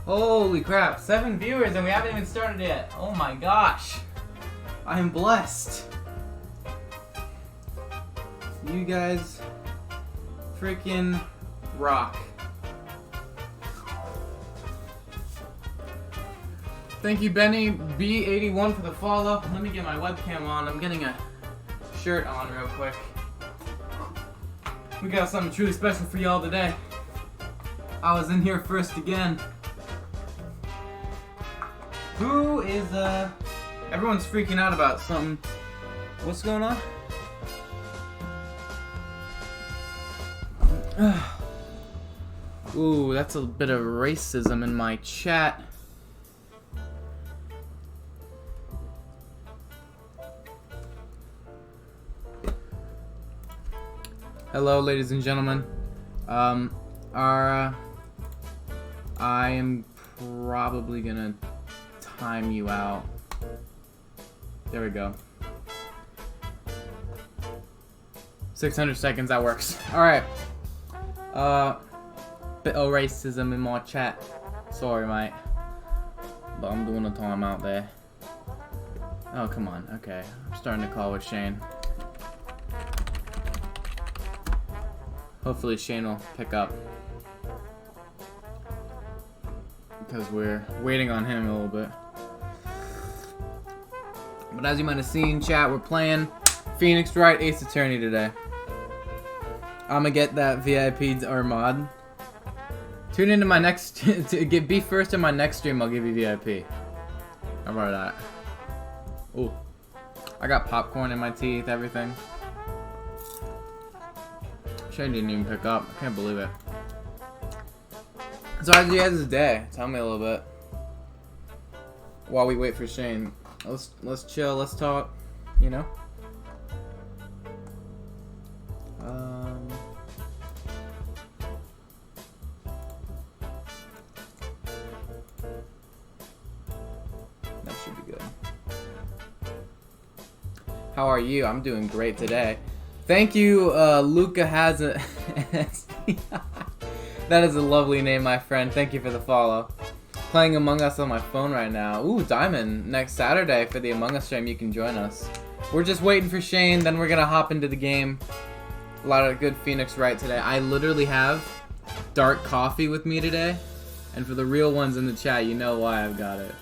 Holy crap, 7 viewers and we haven't even started yet. Oh my gosh. I am blessed. You guys freaking rock. Thank you, Benny B81 for the follow. Let me get my webcam on. I'm getting a shirt on real quick. We got something truly special for y'all today. I was in here first again. Who is, everyone's freaking out about something. What's going on? Ooh, that's a bit of racism in my chat. Hello, ladies and gentlemen. I am probably gonna time you out. There we go. 600 seconds, that works. Alright. Bit of racism in my chat. Sorry, mate. But I'm doing a timeout there. Oh, come on. Okay. I'm starting to call with Shane. Hopefully Shane will pick up. Because we're waiting on him a little bit. But as you might have seen, chat, we're playing Phoenix Wright Ace Attorney today. I'm gonna get that VIP or mod. Tune into my next be first in my next stream. I'll give you VIP. How about that? Ooh, I got popcorn in my teeth, everything. Shane didn't even pick up. I can't believe it. So how's you guys' day? Tell me a little bit. While we wait for Shane, let's chill. Let's talk. You know. That should be good. How are you? I'm doing great today. Thank you, Luca has a... That is a lovely name, my friend. Thank you for the follow. Playing Among Us on my phone right now. Ooh, Diamond. Next Saturday for the Among Us stream, you can join us. We're just waiting for Shane, then we're gonna hop into the game. A lot of good Phoenix Wright today. I literally have dark coffee with me today. And for the real ones in the chat, you know why I've got it.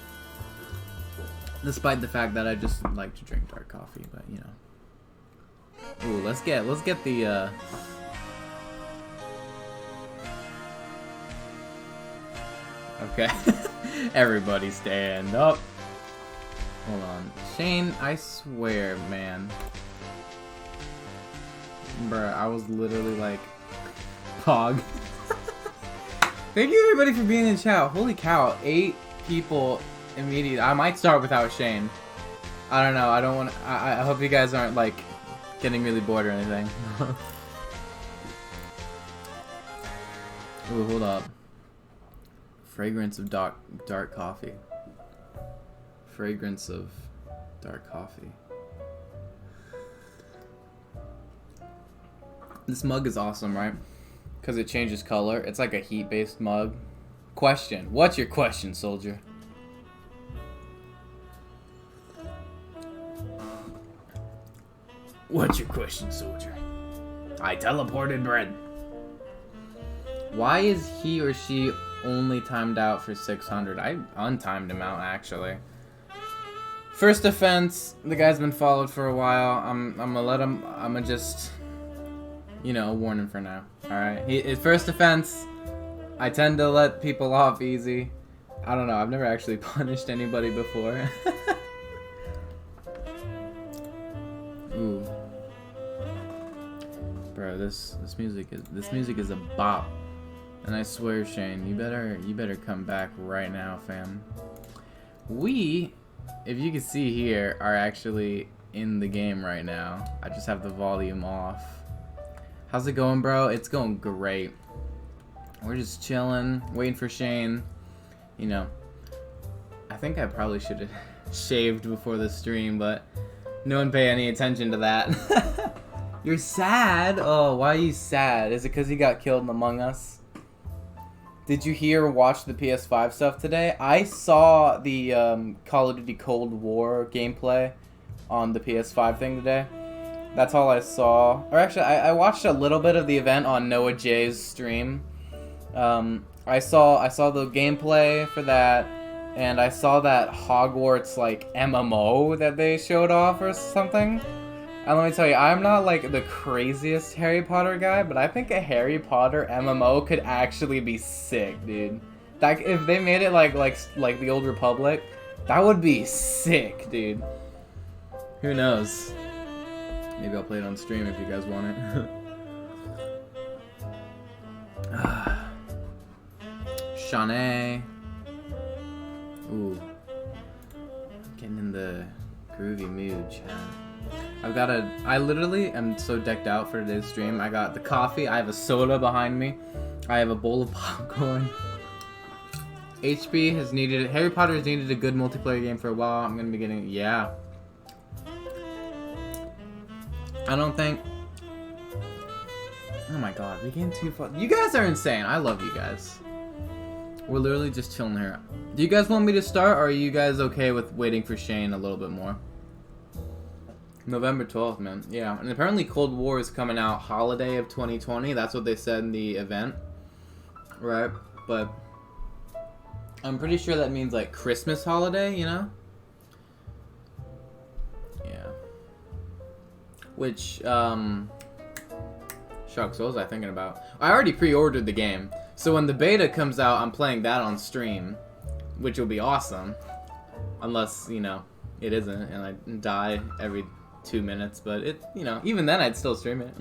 Despite the fact that I just like to drink dark coffee, but you know. Ooh, let's get the Okay. Everybody stand up. Hold on. Shane, I swear, man. Bruh, I was literally like Pog. Thank you everybody for being in the chat. Holy cow, 8 people immediately. I might start without Shane. I don't know. I don't want I hope you guys aren't like getting really bored or anything. Ooh, hold up. Fragrance of dark coffee. Fragrance of dark coffee. This mug is awesome, right? Because it changes color. It's like a heat-based mug. Question. What's your question, soldier? What's your question, soldier? I teleported bread. Why is he or she only timed out for 600? I untimed him out, actually. First offense, the guy's been followed for a while. I'm gonna let him, I'm gonna just, you know, warn him for now. Alright? His first offense, I tend to let people off easy. I don't know, I've never actually punished anybody before. Ooh. Bro, this music is a bop. And I swear, Shane, you better come back right now, fam. We, if you can see here, are actually in the game right now. I just have the volume off. How's it going, bro? It's going great. We're just chilling, waiting for Shane. You know, I think I probably should have shaved before the stream, but no one pay any attention to that. You're sad? Oh, why are you sad? Is it because he got killed in Among Us? Did you hear or watch the PS5 stuff today? I saw the Call of Duty Cold War gameplay on the PS5 thing today. That's all I saw. Or actually, I watched a little bit of the event on Noah J's stream. I saw the gameplay for that, and I saw that Hogwarts like MMO that they showed off or something. And let me tell you, I'm not like the craziest Harry Potter guy, but I think a Harry Potter MMO could actually be sick, dude. Like if they made it like the Old Republic, that would be sick, dude. Who knows? Maybe I'll play it on stream if you guys want it. Shanae. Ooh. Getting in the groovy mood, chat. I literally am so decked out for today's stream. I got the coffee, I have a soda behind me, I have a bowl of popcorn. Harry Potter has needed a good multiplayer game for a while. I'm gonna be getting, yeah. I don't think, oh my god, we getting too far. You guys are insane, I love you guys. We're literally just chilling here. Do you guys want me to start, or are you guys okay with waiting for Shane a little bit more? November 12th, man. Yeah, and apparently Cold War is coming out holiday of 2020. That's what they said in the event. Right? But I'm pretty sure that means like Christmas holiday, you know? Yeah. Which, shucks, what was I thinking about? I already pre-ordered the game. So when the beta comes out, I'm playing that on stream. Which will be awesome. Unless, you know, it isn't and I die every 2 minutes, but it, you know, even then I'd still stream it.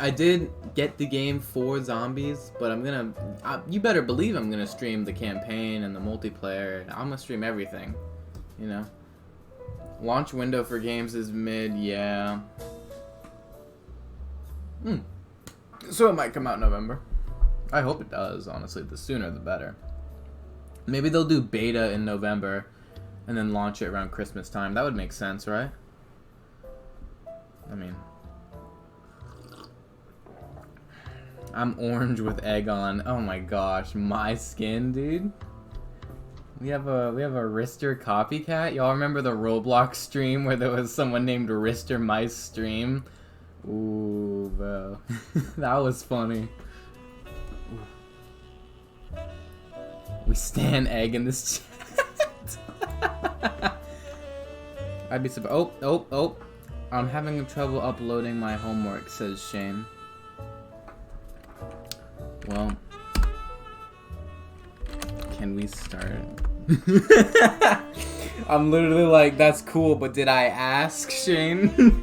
I did get the game for zombies, but I'm gonna, you better believe I'm gonna stream the campaign and the multiplayer. I'm gonna stream everything, you know. Launch window for games is mid, yeah. So it might come out in November. I hope it does, honestly. The sooner the better. Maybe they'll do beta in November and then launch it around Christmas time. That would make sense, right? I mean, I'm orange with egg on. Oh my gosh, my skin, dude. We have a Rister copycat. Y'all remember the Roblox stream where there was someone named Rister Mice stream? Ooh, bro. That was funny. We stand egg in this chat. I'd be surprised. Oh. I'm having trouble uploading my homework, says Shane. Well, can we start? I'm literally like, that's cool, but did I ask, Shane?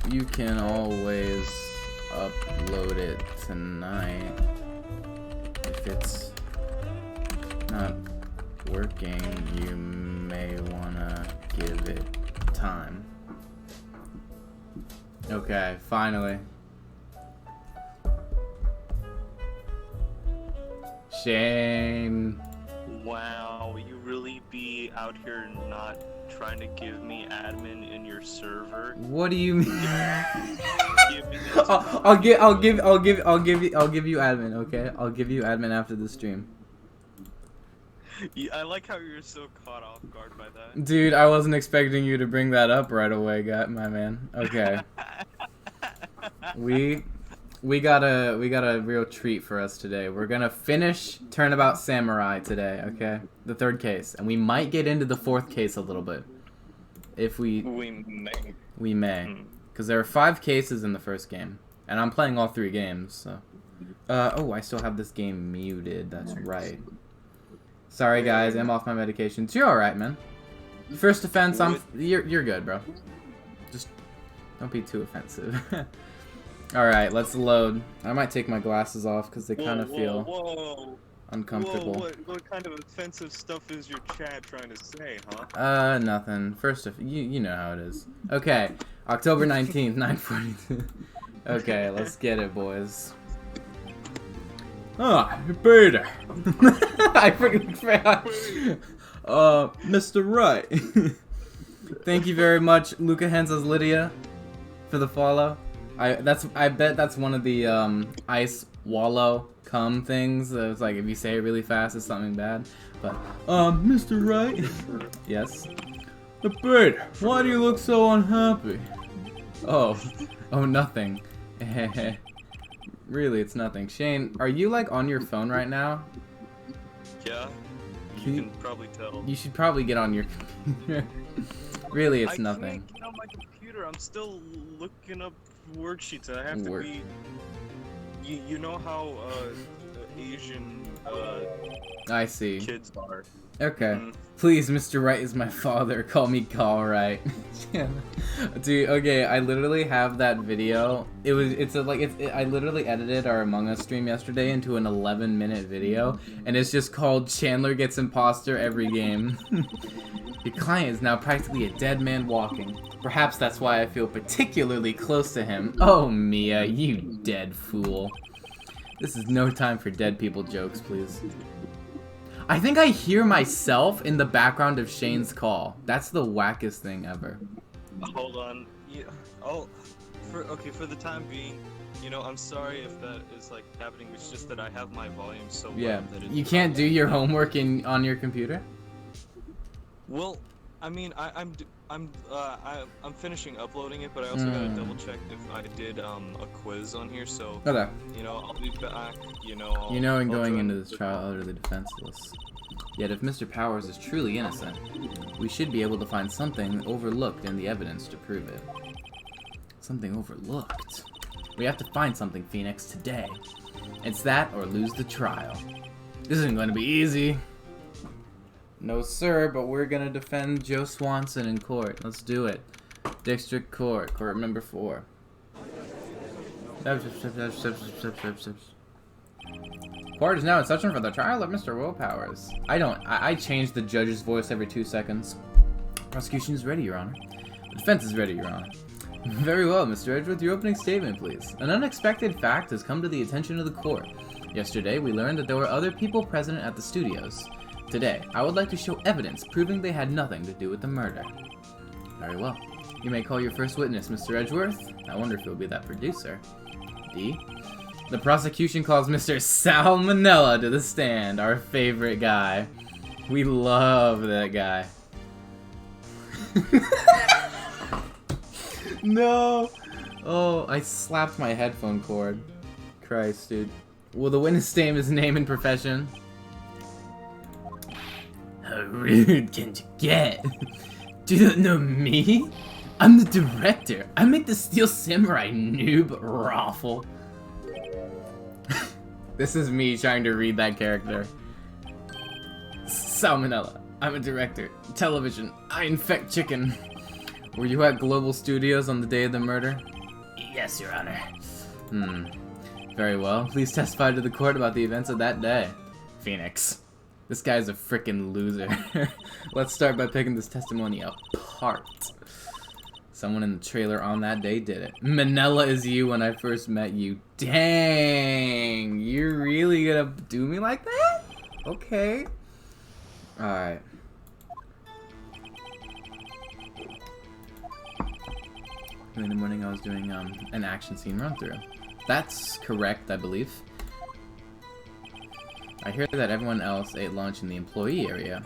You can always upload it tonight. If it's not working, you may wanna give it time. Okay, finally. Shane. Wow, you really be out here not trying to give me admin in your server? What do you mean? Give me I'll give you admin, okay? I'll give you admin after the stream. I like how you're so caught off guard by that. Dude, I wasn't expecting you to bring that up right away, my man. Okay. We got a real treat for us today. We're gonna finish Turnabout Samurai today, okay? The third case, and we might get into the fourth case a little bit, if we may, because there are 5 cases in the first game, and I'm playing all 3 games. So, oh, I still have this game muted. That's right. Sorry, guys, I'm off my medications. You're all right, man. First offense, you're good, bro. Just don't be too offensive. Alright, let's load. I might take my glasses off because they kind of feel uncomfortable. Whoa, what kind of offensive stuff is your chat trying to say, huh? Nothing. First, you know how it is. Okay, October 19th, 9:42. Okay, let's get it, boys. Ah, beta. I freaking forgot. Mr. Right. Thank you very much, Luca Hensas Lydia, for the follow. I bet that's one of the ice wallow cum things. It's like if you say it really fast, it's something bad. But Mr. Wright. Yes. The bird. Why do you look so unhappy? Oh, nothing. Really, it's nothing. Shane, are you like on your phone right now? Yeah. You can probably tell. You should probably get on your computer. Really, it's nothing. I can't get on my computer. I'm still looking up worksheets. I have to be. You know how Asian I see. kids are. Okay. Please, Mr. Wright is my father. Call me Call Wright. Yeah. Dude, okay, I literally have that video. I literally edited our Among Us stream yesterday into an 11-minute video, and it's just called Chandler Gets Imposter Every Game. Your client is now practically a dead man walking. Perhaps that's why I feel particularly close to him. Oh, Mia, you dead fool. This is no time for dead people jokes, please. I think I hear myself in the background of Shane's call. That's the wackest thing ever. Hold on. Yeah. For the time being, you know, I'm sorry if that is like happening. It's just that I have my volume so low that it's you can't do your homework on your computer. Well, I mean, I'm finishing uploading it, but I also gotta double check if I did a quiz on here. So okay. You know, I'll be back. You know. In going into this trial utterly defenseless. Yet if Mr. Powers is truly innocent, we should be able to find something overlooked in the evidence to prove it. Something overlooked. We have to find something, Phoenix, today. It's that or lose the trial. This isn't going to be easy. No, sir, but we're gonna defend Joe Swanson in court. Let's do it. District Court, court number 4. Court is now in session for the trial of Mr. Will Powers. I change the judge's voice every 2 seconds. Prosecution is ready, Your Honor. The defense is ready, Your Honor. Very well, Mr. Edgeworth, your opening statement, please. An unexpected fact has come to the attention of the court. Yesterday, we learned that there were other people present at the studios. Today, I would like to show evidence proving they had nothing to do with the murder. Very well. You may call your first witness, Mr. Edgeworth. I wonder if he'll be that producer. D. The prosecution calls Mr. Salmonella to the stand, our favorite guy. We love that guy. No! Oh, I slapped my headphone cord. Christ, dude. Will the witness state his name and profession? How rude can you get? Do you not know me? I'm the director. I make the Steel Samurai, noob raffle. This is me trying to read that character. Salmonella. I'm a director. Television. I infect chicken. Were you at Global Studios on the day of the murder? Yes, Your Honor. Very well. Please testify to the court about the events of that day. Phoenix. This guy's a frickin' loser. Let's start by picking this testimony apart. Someone in the trailer on that day did it. Manila is you when I first met you. Dang! You're really gonna do me like that? Okay. Alright. In the morning I was doing an action scene run through. That's correct, I believe. I hear that everyone else ate lunch in the employee area,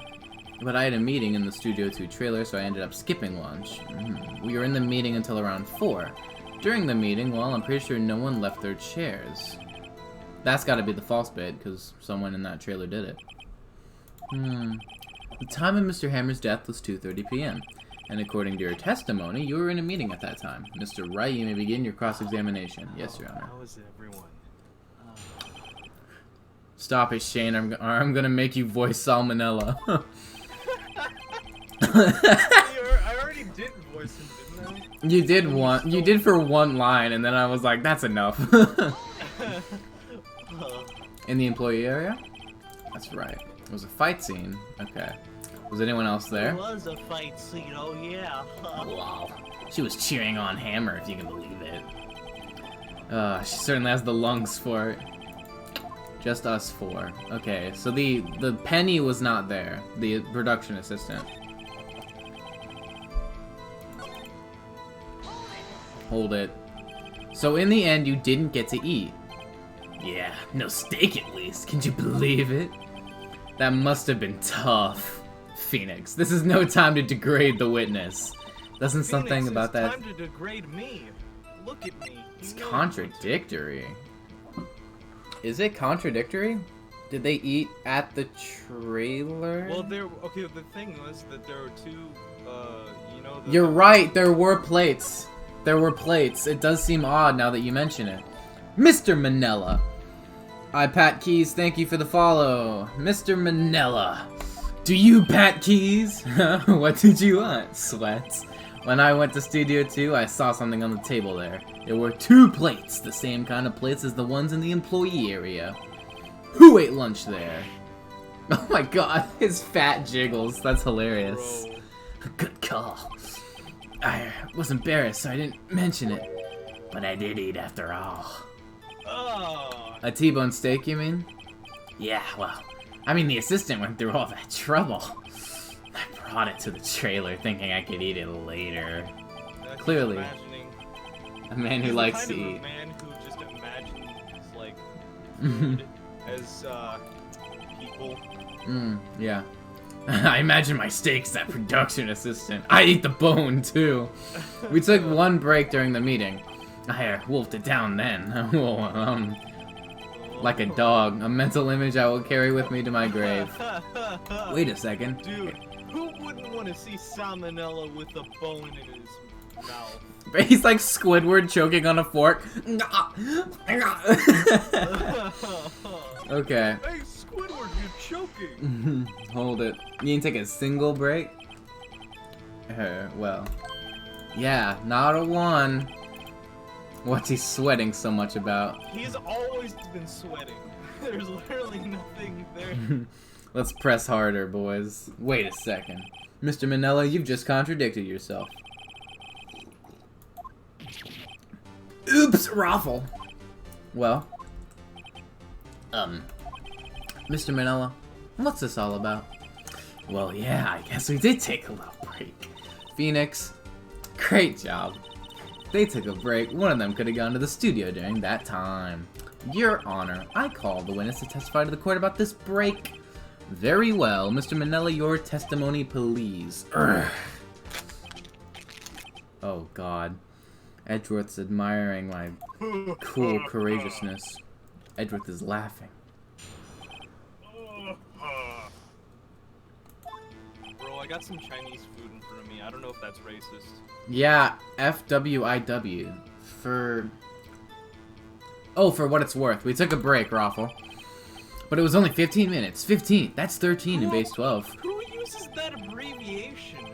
but I had a meeting in the Studio 2 trailer, so I ended up skipping lunch. We were in the meeting until around 4. During the meeting, well, I'm pretty sure no one left their chairs. That's gotta be the false bit, because someone in that trailer did it. The time of Mr. Hammer's death was 2:30 p.m., and according to your testimony, you were in a meeting at that time. Mr. Wright, you may begin your cross-examination. Yes, Your Honor. How is everyone? Stop it, Shane. I'm gonna make you voice Salmonella. I already did voice him, didn't I? You did one. You did for one line, and then I was like, "That's enough." In the employee area? That's right. It was a fight scene. Okay. Was anyone else there? It was a fight scene. Oh yeah. Wow. She was cheering on Hammer, if you can believe it. She certainly has the lungs for it. Just us 4. Okay, so the Penny was not there. The production assistant. Hold it. So in the end, you didn't get to eat. Yeah, no steak at least. Can you believe it? That must have been tough. Phoenix, this is no time to degrade the witness. Doesn't something Phoenix, about that... It's time to degrade me. Look at me. It's contradictory. Is it contradictory? Did they eat at the trailer? Well, okay. The thing was that there were two. You know. You're right. There were plates. There were plates. It does seem odd now that you mention it. Mr. Manella. I Pat Keys. Thank you for the follow, Mr. Manella. Do you Pat Keys? What did you want, Sweats? When I went to Studio 2, I saw something on the table there. There were 2 plates, the same kind of plates as the ones in the employee area. Who ate lunch there? Oh my god, his fat jiggles. That's hilarious. Bro. Good call. I was embarrassed, so I didn't mention it. But I did eat after all. Oh. A T-bone steak, you mean? Yeah, well, I mean, the assistant went through all that trouble. I brought it to the trailer thinking I could eat it later. Clearly, a man who likes to eat. A man who just imagines, like, food as, people. Yeah. I imagine my steak's that production assistant. I eat the bone, too. We took one break during the meeting. I wolfed it down then. Like a dog, a mental image I will carry with me to my grave. Wait a second. Dude, who wouldn't want to see Salmonella with a bone in his mouth? He's like Squidward choking on a fork. Okay. Hey, Squidward, you're choking. Hold it. You can take a single break? Well. Yeah, not a one. What's he sweating so much about? He's always been sweating. There's literally nothing there. Let's press harder, boys. Wait a second. Mr. Manella, you've just contradicted yourself. Oops, Raffle. Well. Mr. Manella, what's this all about? Well, yeah, I guess we did take a little break. Phoenix, great job. They took a break. One of them could have gone to the studio during that time. Your Honor, I call the witness to testify to the court about this break. Very well. Mr. Manella, your testimony, please. Urgh. Oh, God. Edgeworth's admiring my cool courageousness. Edgeworth is laughing. Bro, I got some Chinese food in front of me. I don't know if that's racist. Yeah, FWIW. For what it's worth. We took a break, Raffle. But it was only 15 minutes. 15! That's 13 in base 12. Who uses that abbreviation?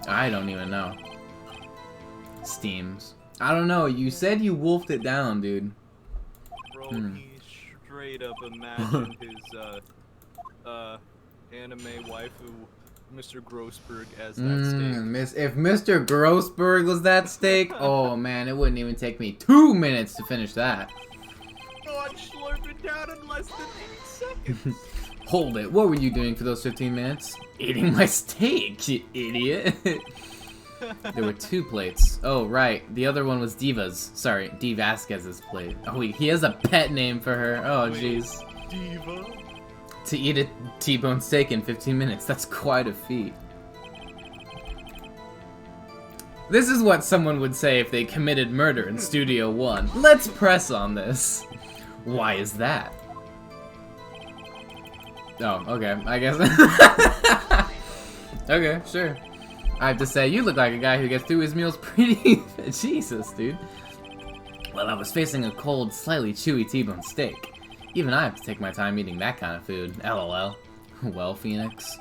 I don't even know. Steams. I don't know. You said you wolfed it down, dude. Bro, he straight up imagined his, anime waifu, Mr. Grossberg, as that steak. If Mr. Grossberg was that steak, oh man, it wouldn't even take me 2 minutes to finish that. Oh, I'd slurp it down in less than 8 seconds. Hold it, what were you doing for those 15 minutes? Eating my steak, you idiot. There were 2 plates. Oh, right. The other one was Diva's. Sorry, D. Vasquez's plate. Oh, he has a pet name for her. Oh, jeez. Diva? To eat a T-bone steak in 15 minutes. That's quite a feat. This is what someone would say if they committed murder in Studio 1. Let's press on this. Why is that? Oh, okay. I guess. Okay, sure. I have to say, you look like a guy who gets through his meals pretty... Jesus, dude. Well, I was facing a cold, slightly chewy T-bone steak. Even I have to take my time eating that kind of food. LOL. Well, Phoenix.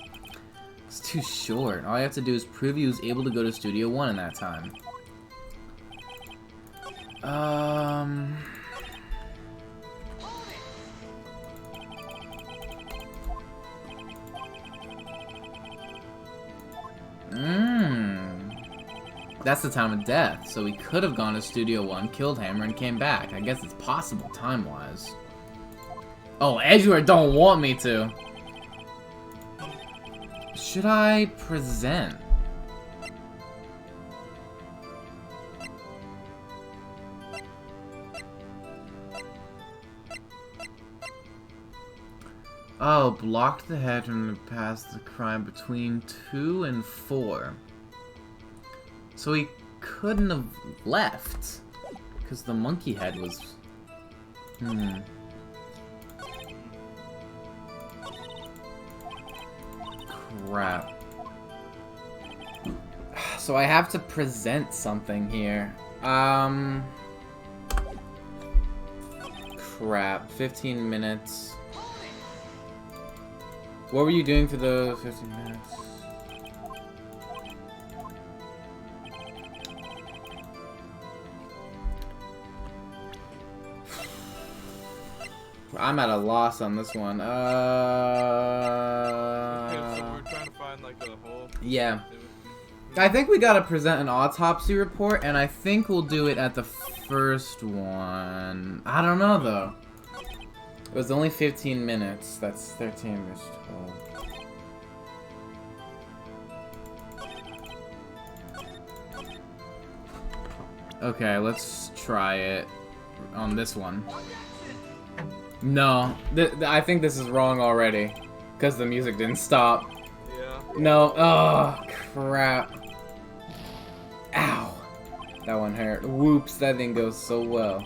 It's too short. All I have to do is prove he was able to go to Studio 1 in that time. That's the time of death, so he could have gone to Studio 1, killed Hammer, and came back. I guess it's possible time-wise. Oh, Edgeworth don't want me to. Should I present? Oh, blocked the head from the past the crime between 2 and 4. So he couldn't have left. Because the monkey head was... Crap. So I have to present something here. Crap. 15 minutes. What were you doing for the 15 minutes? I'm at a loss on this one. Okay, so we're trying to find like a whole... Yeah. I think we gotta present an autopsy report, and I think we'll do it at the first one. I don't know, though. It was only 15 minutes. That's 13 versus 12. Okay, let's try it on this one. No, I think this is wrong already, because the music didn't stop. Yeah. No, oh, crap. Ow. That one hurt. Whoops, that didn't go so well.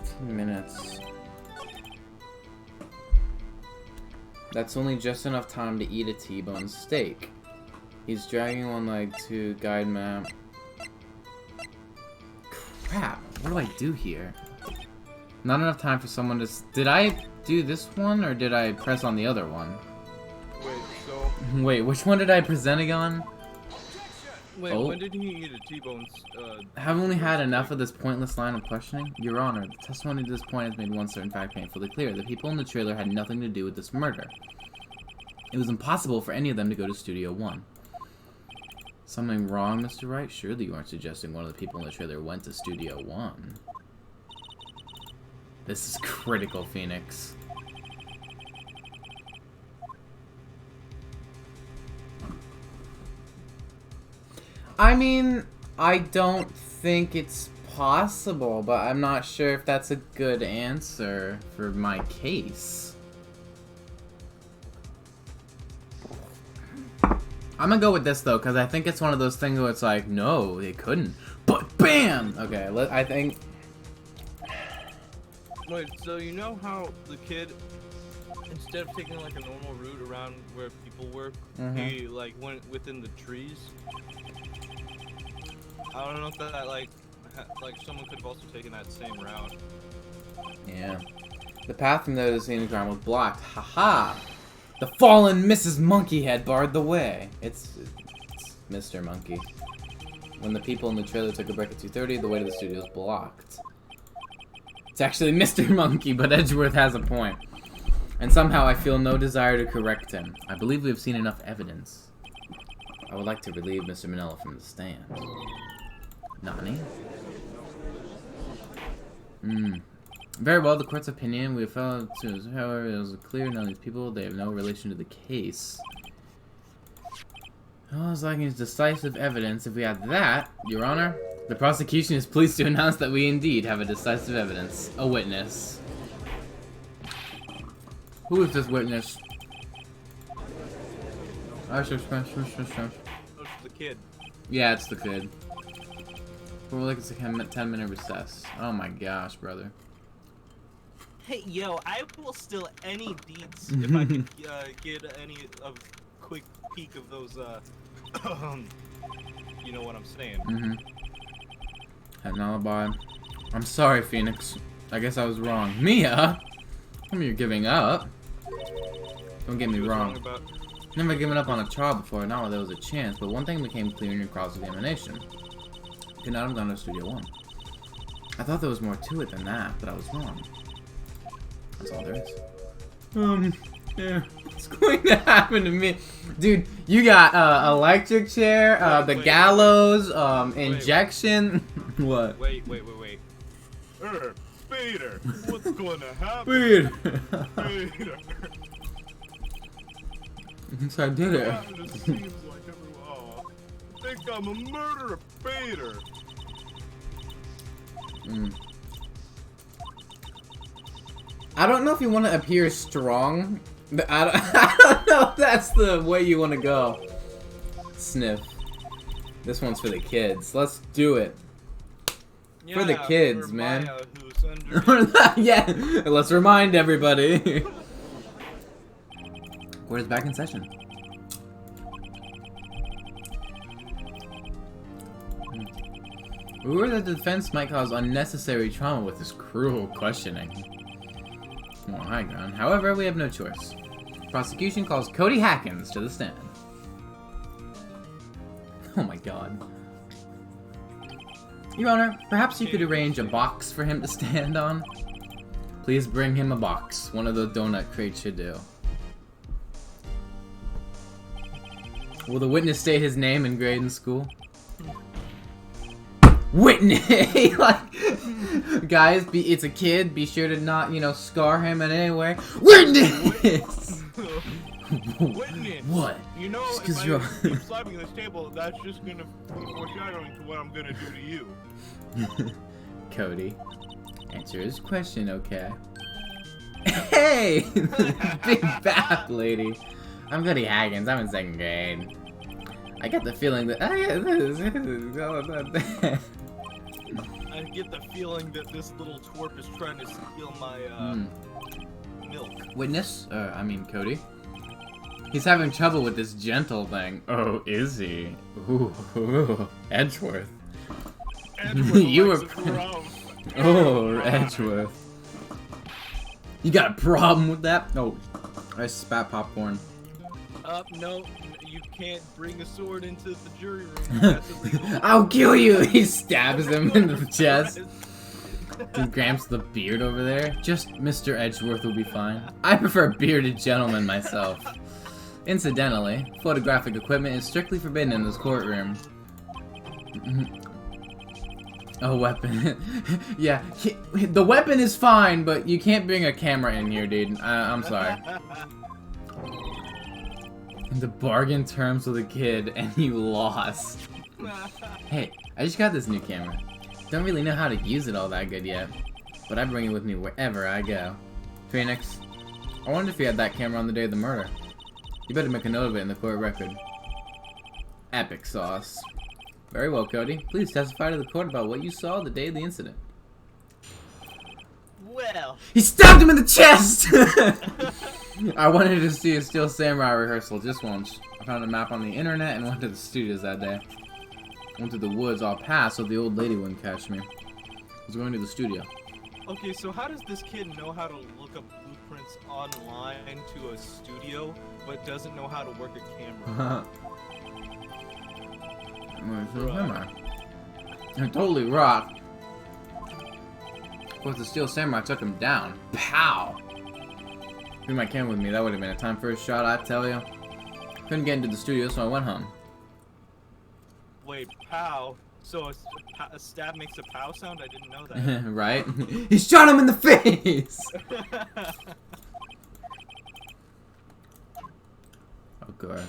15 minutes. That's only just enough time to eat a T-bone steak. He's dragging one leg to guide map. Crap, what do I do here? Not enough time for someone to... Did I do this one, or did I press on the other one? Wait, so... Wait, which one did I present again? Wait, Oh. when did he eat a T-bone? Have only had enough of this pointless line of questioning? Your Honor, the testimony to this point has made one certain fact painfully clear. The people in the trailer had nothing to do with this murder. It was impossible for any of them to go to Studio One. Something wrong, Mr. Wright? Surely you aren't suggesting one of the people in the trailer went to Studio One. This is critical, Phoenix. I mean, I don't think it's possible, but I'm not sure if that's a good answer for my case. I'm gonna go with this, though, because I think it's one of those things where it's like, no, they couldn't. But BAM! Okay, I think... Wait, so you know how the kid, instead of taking like a normal route around where people were, he like went within the trees? I don't know if that like someone could have also taken that same route. Yeah. The path from there to the scene of crime was blocked. Haha! The fallen Mrs. Monkeyhead barred the way. It's Mr. Monkey. When the people in the trailer took a break at 2:30, the way to the studio was blocked. It's actually Mr. Monkey, but Edgeworth has a point. And somehow I feel no desire to correct him. I believe we have seen enough evidence. I would like to relieve Mr. Manella from the stand. Nani? Very well, the court's opinion. We have found, however, it was clear none of these people, they have no relation to the case. All it's lacking is decisive evidence. If we had that, Your Honor, the prosecution is pleased to announce that we indeed have a decisive evidence. A witness. Who is this witness? It's the kid. Yeah, it's the kid. We're like it's a 10-minute recess. Oh my gosh, brother. Hey, yo, I will steal any deeds if I can get any of quick peek of those, you know what I'm saying. Had an alibi. I'm sorry, Phoenix. I guess I was wrong. Mia? I mean, you're giving up. Don't get me wrong. Never given up on a trial before, not while there was a chance, but one thing became clear in your cross-examination. You could not have gone to Studio One. I thought there was more to it than that, but I was wrong. That's all there is. Yeah. What's going to happen to me? Dude, you got electric chair, the gallows, injection. What? Wait. Peter, what's going to happen? Weird. Peter. So I did it. It seems like everyone, I think I'm a murderer, Peter. I don't know if you want to appear strong. I don't know if that's the way you want to go. Sniff. This one's for the kids. Let's do it. For the kids, for man. Maya, who's under Yeah, let's remind everybody. Court is back in session. Who or the defense might cause unnecessary trauma with this cruel questioning. More high ground. However, we have no choice. Prosecution calls Cody Hackins to the stand. Oh my god. Your Honor, perhaps you could arrange a box for him to stand on? Please bring him a box. One of the donut crates should do. Will the witness state his name and grade in school? Witness! Like, guys, it's a kid. Be sure to not, you know, scar him in any way. Witness! Witness! What? You know, Just if 'cause I you're- keep slapping this table, that's just gonna be foreshadowing to what I'm gonna do to you. Cody, answer his question, okay? Hey! Big bad lady. I'm Cody Haggins. I'm in 2nd grade. I get the feeling that I get the feeling that this little twerp is trying to steal my milk. Witness? I mean Cody. He's having trouble with this gentle thing. Oh, is he? Ooh, Edgeworth. You were. Oh, Edgeworth. You got a problem with that? Oh, I spat popcorn. No, you can't bring a sword into the jury room. That's illegal. I'll kill you! He stabs him in the chest. He grabs the beard over there. Just Mr. Edgeworth will be fine. I prefer bearded gentlemen myself. Incidentally, photographic equipment is strictly forbidden in this courtroom. A weapon. Yeah, the weapon is fine, but you can't bring a camera in here, dude. I'm sorry. The bargain terms with a kid, and you lost. Hey, I just got this new camera. Don't really know how to use it all that good yet, but I bring it with me wherever I go. Phoenix, I wonder if you had that camera on the day of the murder. You better make a note of it in the court record. Epic sauce. Very well, Cody. Please testify to the court about what you saw the day of the incident. Well, He stabbed him in the chest! I wanted to see a Steel Samurai rehearsal just once. I found a map on the internet and went to the studios that day. Went to the woods all past so the old lady wouldn't catch me. I was going to the studio. okay, so how does this kid know how to look up blueprints online to a studio, but doesn't know how to work a camera? I totally rocked. Of course, the Steel Samurai took him down. Pow! Bring my camera with me. That would have been a time for a shot, I tell you. Couldn't get into the studio, so I went home. Wait, pow? So a stab makes a pow sound? I didn't know that. Right? He shot him in the face! Okay.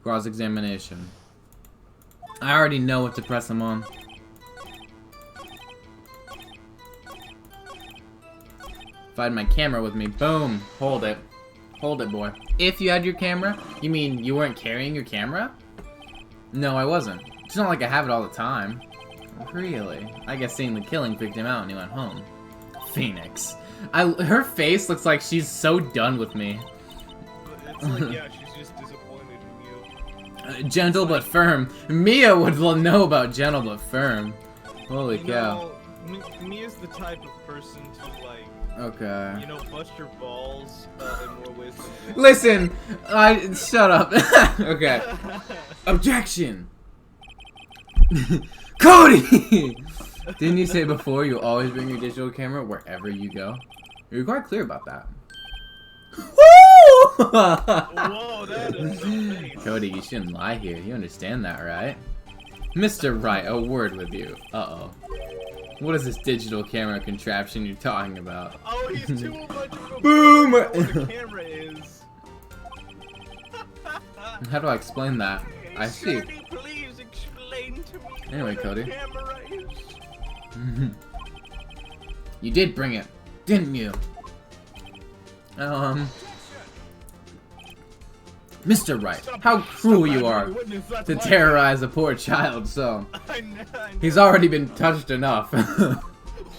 Cross-examination. I already know what to press him on. If I had my camera with me, boom, hold it. Hold it, boy. If you had your camera? You mean you weren't carrying your camera? No, I wasn't. It's not like I have it all the time. Really? I guess seeing the killing freaked him out and he went home. Phoenix. Her face looks like she's so done with me. It's like, yeah, she's just disappointed in you. Gentle but firm. Mia would know about gentle but firm. Holy cow. Mia's the type of person to, like, Okay. you know, bust your balls in more ways than Listen! Shut up. Okay. Objection! Cody! Didn't you say before you always bring your digital camera wherever you go? You're quite clear about that. Woo! Whoa, that is amazing. Cody, you shouldn't lie here. You understand that, right? Mr. Wright, a word with you. Uh-oh. What is this digital camera contraption you're talking about? Oh, he's too much of a Boom! what the camera is. How do I explain that? I see. Shirley, please explain to me Anyway, what Cody. a camera is. You did bring it, didn't you? Mr. Wright, how cruel you are to terrorize a poor child so. I know. He's already been touched enough. Wait,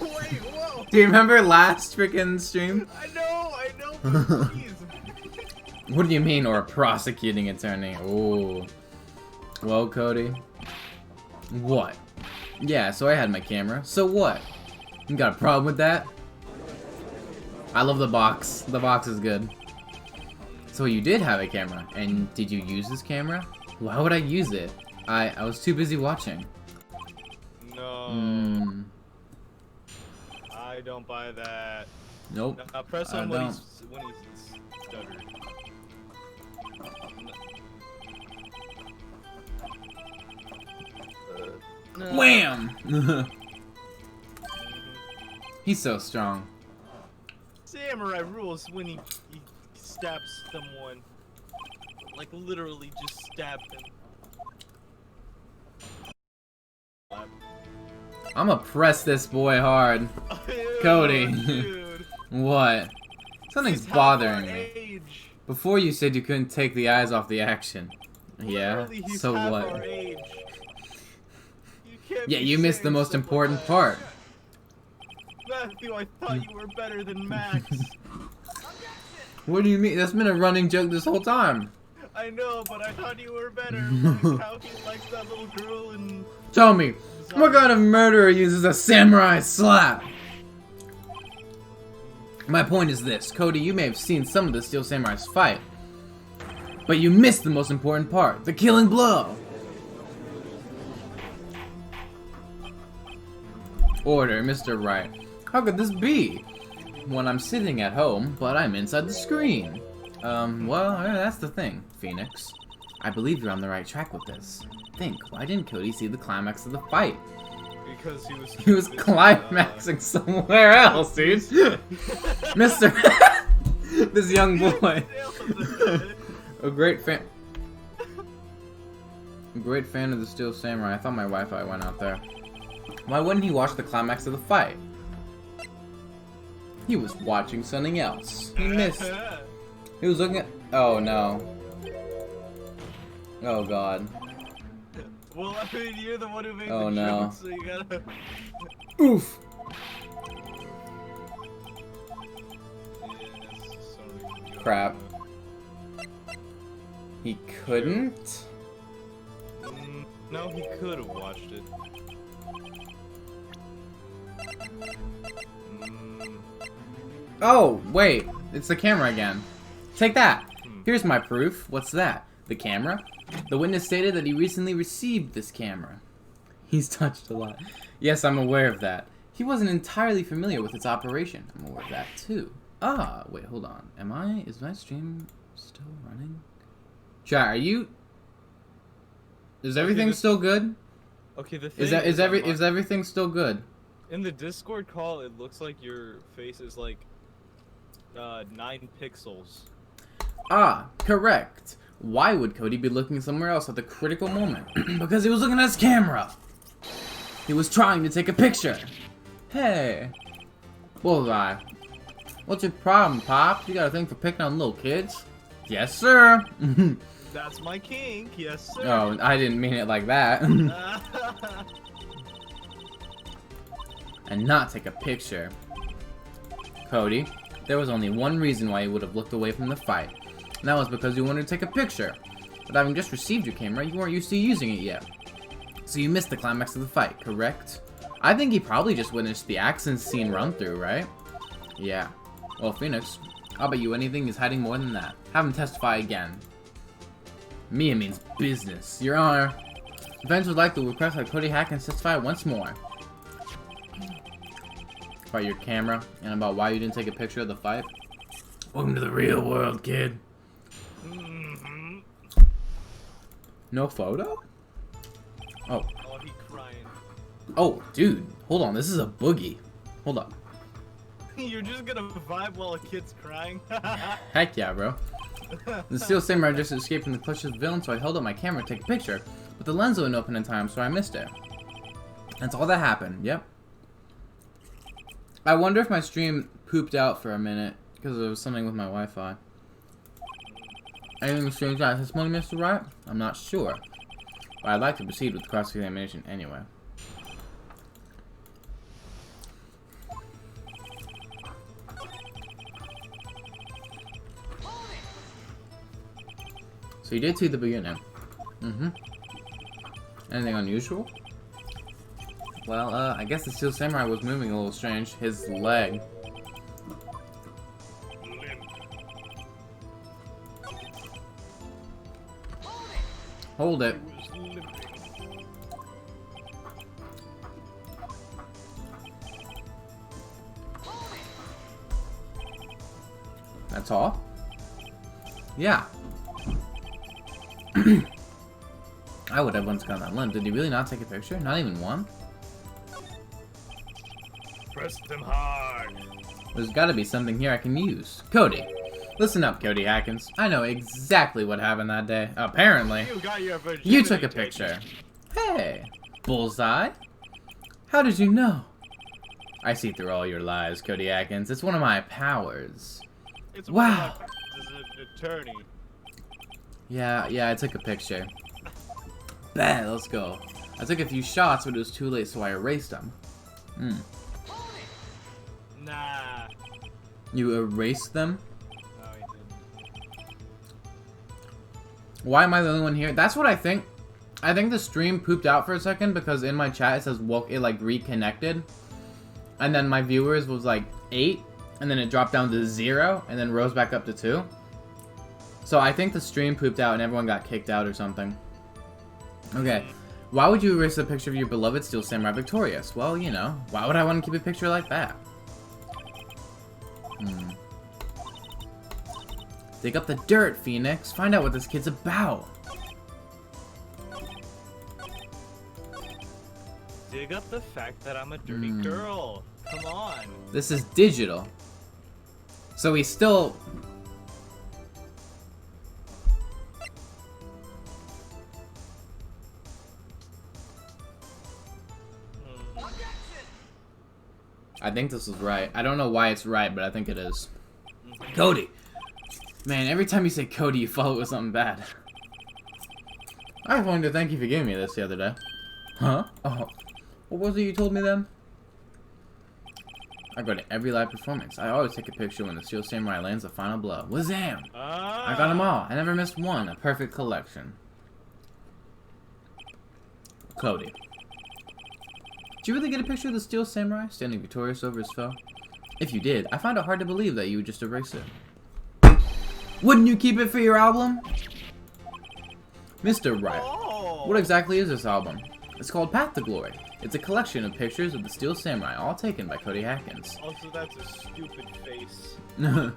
whoa. Do you remember last freaking stream? I know, but please. What do you mean, or a prosecuting attorney? Oh. Well, Cody. What? Yeah, so I had my camera. So what? You got a problem with that? I love the box. The box is good. So you did have a camera, and did you use this camera? Why would I use it? I was too busy watching. No. I don't buy that. Nope. Press on when he's stuttered. Wham! He's so strong. Samurai rules when he stabs someone. Like literally just stabbed him. I'ma press this boy hard. Ew, Cody. Dude. What? Something's He's half bothering our me. age. Before you said you couldn't take the eyes off the action. Yeah? Literally, he's So half what? our age. Yeah, Be you missed the saying most stuff important like part. that. Matthew, I thought you were better than Max. What do you mean? That's been a running joke this whole time. I know, but I thought you were better. Like how he likes that little girl and. Tell me, what kind of murderer uses a samurai slap? My point is this, Cody, you may have seen some of the Steel Samurais fight, but you missed the most important part, the killing blow. Order, Mr. Wright. How could this be? When I'm sitting at home, but I'm inside the screen. Well, that's the thing, Phoenix. I believe you're on the right track with this. Think, why didn't Cody see the climax of the fight? Because He was climaxing somewhere else, dude. Mr. This young boy. A great fan of the Steel Samurai. I thought my Wi-Fi went out there. Why wouldn't he watch the climax of the fight? He was watching something else. He missed. He was looking at. Oh no. Oh god. Well, I mean, you're the one who made Oh, the no. joke, so you gotta. Oof. Crap. He couldn't? No, he could have watched it. Oh, wait. It's the camera again. Take that. Here's my proof. What's that? The camera? The witness stated that he recently received this camera. He's touched a lot. Yes, I'm aware of that. He wasn't entirely familiar with its operation. I'm aware of that too. Ah, wait, hold on. Is my stream still running? Chat, are you... Is everything still good? Okay, the thing Is everything still good? in the Discord call, it looks like your face is like 9 pixels. Ah, correct. Why would Cody be looking somewhere else at the critical moment? Because he was looking at his camera. He was trying to take a picture. Hey. Bullseye. What's your problem, Pop? You got a thing for picking on little kids? Yes, sir. That's my kink, yes sir. Oh, I didn't mean it like that. And not take a picture. Cody, there was only one reason why you would have looked away from the fight. And that was because you wanted to take a picture. But having just received your camera, you weren't used to using it yet. So you missed the climax of the fight, correct? I think he probably just witnessed the action scene run through, right? Yeah. Well, Phoenix, I'll bet you anything he's hiding more than that. Have him testify again. Mia means business. Your Honor, defense would like to request that Cody Hackins testify once more. About your camera, and about why you didn't take a picture of the fight. Welcome to the real world, kid. No photo? Oh. Oh, he crying. Oh, dude. Hold on, this is a boogie. Hold up. You're just gonna vibe while a kid's crying? Heck yeah, bro. The Steel Samurai just escaped from the clutches of the villain, so I held up my camera to take a picture. But the lens wouldn't open in time, so I missed it. That's all that happened, yep. I wonder if my stream pooped out for a minute, Because there was something with my Wi-Fi. Anything strange about this money, Mr. Wright? I'm not sure. But I'd like to proceed with the cross-examination anyway. So you did see the beginning. Mm-hmm. Anything unusual? Well, I guess the Steel Samurai was moving a little strange. His leg. Hold it. That's all? Yeah. I would have once gone that limp. Did he really not take a picture? Not even one? Press them hard. There's gotta be something here I can use. Cody. Listen up, Cody Atkins. I know exactly what happened that day. Apparently. You took a picture. Hey. Bullseye? How did you know? I see through all your lies, Cody Atkins. It's one of my powers. It's wow. As an attorney. Yeah, I took a picture. Bad, let's go. I took a few shots, but it was too late, so I erased them. Nah. You erased them? No, he didn't. Why am I the only one here? That's what I think. I think the stream pooped out for a second because in my chat it says woke, it like reconnected. And then my viewers was like 8, and then it dropped down to 0, and then rose back up to 2. So I think the stream pooped out and everyone got kicked out or something. Okay. Why would you erase a picture of your beloved Steel Samurai victorious? Well, you know, why would I want to keep a picture like that? Dig up the dirt, Phoenix. Find out what this kid's about. Dig up the fact that I'm a dirty girl. Come on. This is digital. So he's still... I think this is right. I don't know why it's right, but I think it is. Cody! Man, every time you say Cody, you follow it with something bad. I wanted to thank you for giving me this the other day. Huh? Oh. What was it you told me then? I go to every live performance. I always take a picture when the Steel Samurai lands the final blow. Wazam! I got them all. I never missed one. A perfect collection. Cody. Did you really get a picture of the Steel Samurai standing victorious over his foe? If you did, I find it hard to believe that you would just erase it. Wouldn't you keep it for your album? Mr. Wright, what exactly is this album? It's called Path to Glory. It's a collection of pictures of the Steel Samurai, all taken by Cody Atkins. Also, that's a stupid face. Don't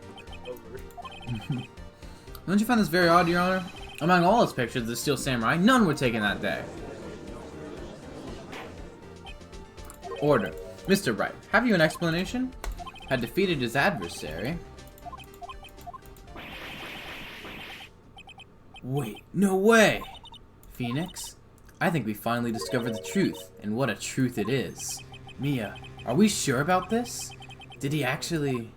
you find this very odd, Your Honor? Among all its pictures of the Steel Samurai, none were taken that day. Order. Mr. Wright, have you an explanation? Had defeated his adversary. Wait, no way! Phoenix, I think we finally discovered the truth, and what a truth it is. Mia, are we sure about this? Did he actually...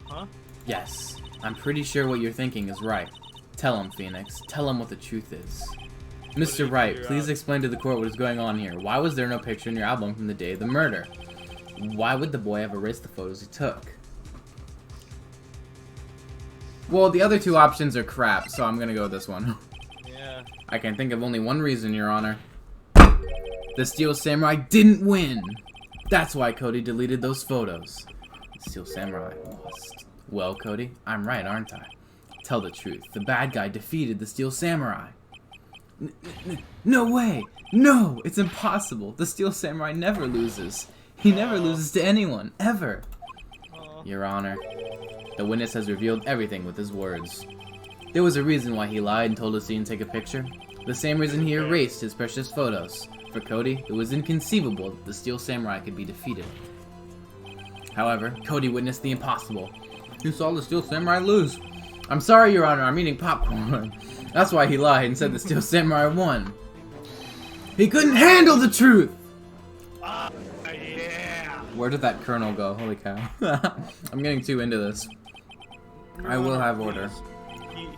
Huh? Yes, I'm pretty sure what you're thinking is right. Tell him, Phoenix. Tell him what the truth is. Mr. Wright, please explain to the court what is going on here. Why was there no picture in your album from the day of the murder? Why would the boy have erased the photos he took? Well, the other two options are crap, so I'm gonna go with this one. Yeah. I can think of only one reason, Your Honor. The Steel Samurai didn't win! That's why Cody deleted those photos. The Steel Samurai lost. Well, Cody, I'm right, aren't I? Tell the truth. The bad guy defeated the Steel Samurai. No way! No! It's impossible! The Steel Samurai never loses. He never loses to anyone, ever. Your Honor, the witness has revealed everything with his words. There was a reason why he lied and told us he didn't take a picture. The same reason he erased his precious photos. For Cody, it was inconceivable that the Steel Samurai could be defeated. However, Cody witnessed the impossible. He saw the Steel Samurai lose. I'm sorry, Your Honor, I'm eating popcorn. That's why he lied and said the Steel Samurai won. He couldn't handle the truth! Yeah! Where did that kernel go? Holy cow. I'm getting too into this. I will have order.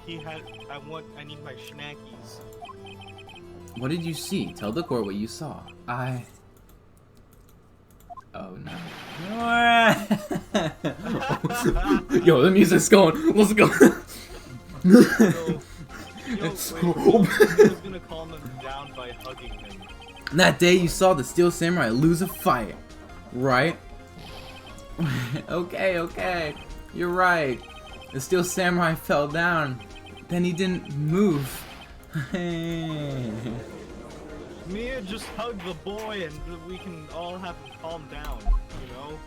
He had. I need my schnackies. What did you see? Tell the court what you saw. Oh no. Yo, the music's going. Let's go. Yo, wait, I was gonna calm him down by hugging him. That day you saw the Steel Samurai lose a fight, right? Okay. You're right. The Steel Samurai fell down. Then he didn't move. Mia, just hug the boy and we can all have him calm down, you know?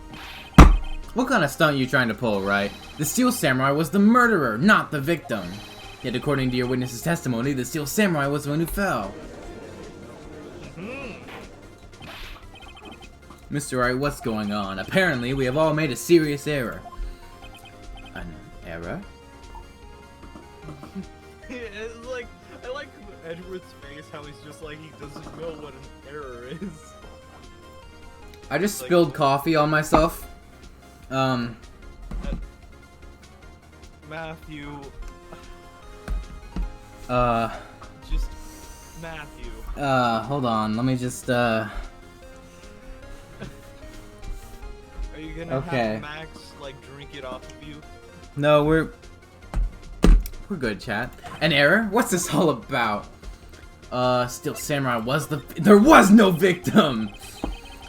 What kind of stunt are you trying to pull, right? The Steel Samurai was the murderer, not the victim. Yet according to your witness's testimony, the Steel Samurai was the one who fell. Mr. Wright, what's going on? Apparently, we have all made a serious error. An error? It's like, I like Edward's face, how he's just like, he doesn't know what an error is. I just spilled coffee on myself. Matthew. Just Matthew. Hold on, let me just, Are you gonna okay. have Max, like, drink it off of you? No, we're good, chat. An error? What's this all about? Steel Samurai was there was no victim!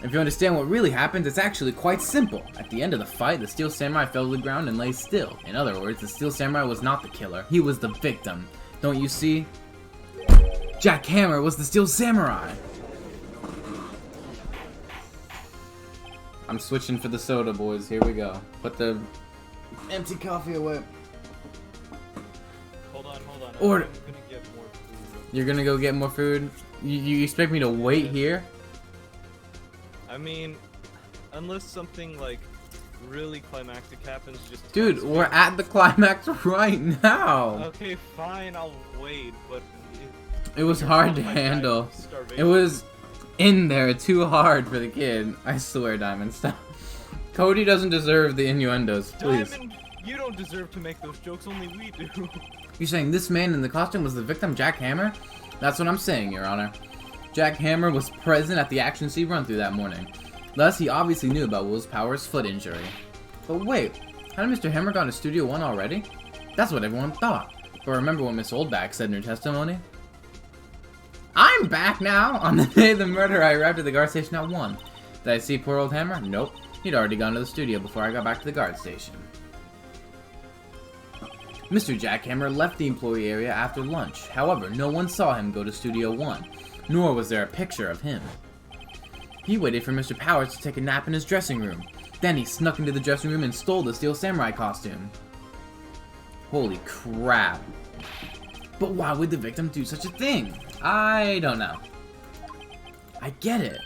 If you understand what really happened, it's actually quite simple. At the end of the fight, the Steel Samurai fell to the ground and lay still. In other words, the Steel Samurai was not the killer. He was the victim. Don't you see? Jack Hammer was the Steel Samurai! I'm switching for the soda, boys. Here we go. Put the empty coffee away. Hold on. Order. I'm gonna get more food. You're gonna go get more food? You expect me to wait here? I mean, unless something, like, really climactic happens, just... Dude, we're at the climax right now! Okay, fine, I'll wait, but... It was hard to handle. It was in there too hard for the kid. I swear, Diamond, stop. Cody doesn't deserve the innuendos, please. Diamond, you don't deserve to make those jokes, only we do. You're saying this man in the costume was the victim, Jack Hammer? That's what I'm saying, Your Honor. Jack Hammer was present at the action scene run-through that morning. Thus, he obviously knew about Will Power's foot injury. But wait, hadn't Mr. Hammer gone to Studio 1 already? That's what everyone thought. But remember what Miss Oldback said in her testimony? I'm back now! On the day of the murder, I arrived at the guard station at 1. Did I see poor old Hammer? Nope. He'd already gone to the studio before I got back to the guard station. Mr. Jack Hammer left the employee area after lunch. However, no one saw him go to Studio 1, nor was there a picture of him. He waited for Mr. Powers to take a nap in his dressing room. Then he snuck into the dressing room and stole the Steel Samurai costume. Holy crap. But why would the victim do such a thing? I don't know. I get it.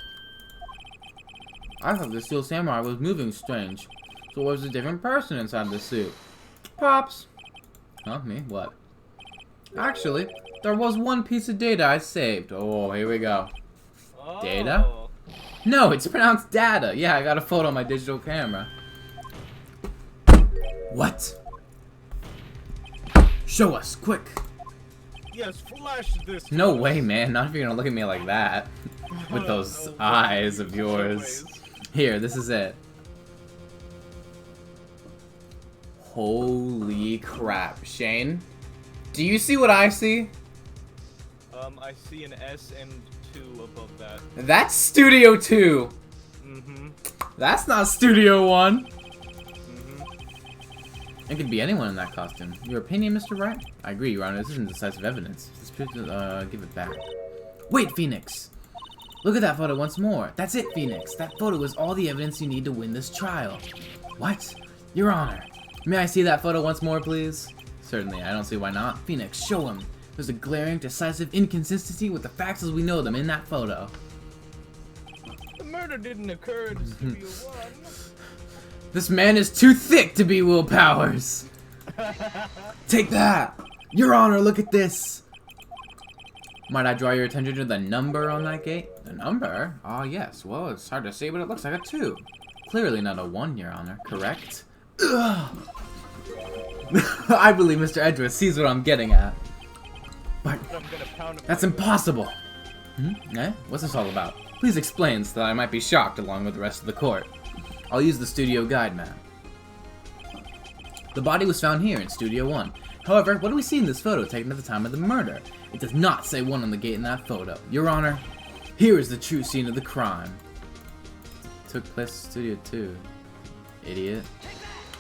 I thought the Steel Samurai was moving strange. So it was a different person inside the suit. Pops. Huh? Me? What? Actually, there was one piece of data I saved. Oh, here we go. Oh. Data? No, it's pronounced data. Yeah, I got a photo on my digital camera. What? Show us, quick. Yes, flash this. No way, man. Not if you're gonna look at me like that. With those eyes of yours. Here, this is it. Holy crap. Shane, do you see what I see? I see an S and 2 above that. That's Studio 2. Mm-hmm. That's not Studio 1. Mm-hmm. It could be anyone in that costume. Your opinion, Mr. Wright? I agree, Your Honor. This isn't decisive evidence. This proves, give it back. Wait, Phoenix! Look at that photo once more. That's it, Phoenix. That photo is all the evidence you need to win this trial. What? Your Honor. May I see that photo once more, please? Certainly, I don't see why not. Phoenix, show him. There's a glaring, decisive inconsistency with the facts as we know them in that photo. The murder didn't occur in Studio 1. This man is too thick to be Will Powers. Take that! Your Honor, look at this! Might I draw your attention to the number on that gate? The number? Ah, yes. Well, it's hard to see, but it looks like a 2. Clearly not a 1, Your Honor. Correct? Ugh. I believe Mr. Edgeworth sees what I'm getting at. But that's impossible. Eh? What's this all about? Please explain so that I might be shocked along with the rest of the court. I'll use the studio guide map. The body was found here in Studio 1. However, what do we see in this photo taken at the time of the murder? It does not say 1 on the gate in that photo. Your Honor, here is the true scene of the crime. It took place in Studio 2. Idiot.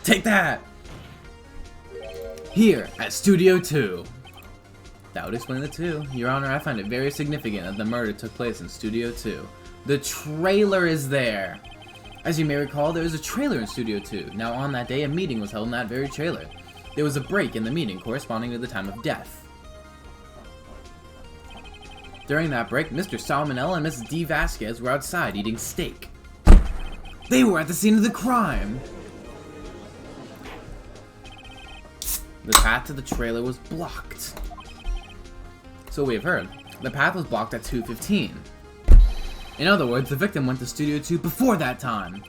Take that! Here at Studio 2. That would explain the 2. Your Honor, I find it very significant that the murder took place in Studio 2. The trailer is there! As you may recall, there was a trailer in Studio 2. Now on that day, a meeting was held in that very trailer. There was a break in the meeting corresponding to the time of death. During that break, Mr. Salmonella and Mrs. D. Vasquez were outside eating steak. They were at the scene of the crime! The path to the trailer was blocked. So we have heard. The path was blocked at 2:15. In other words, the victim went to Studio 2 before that time.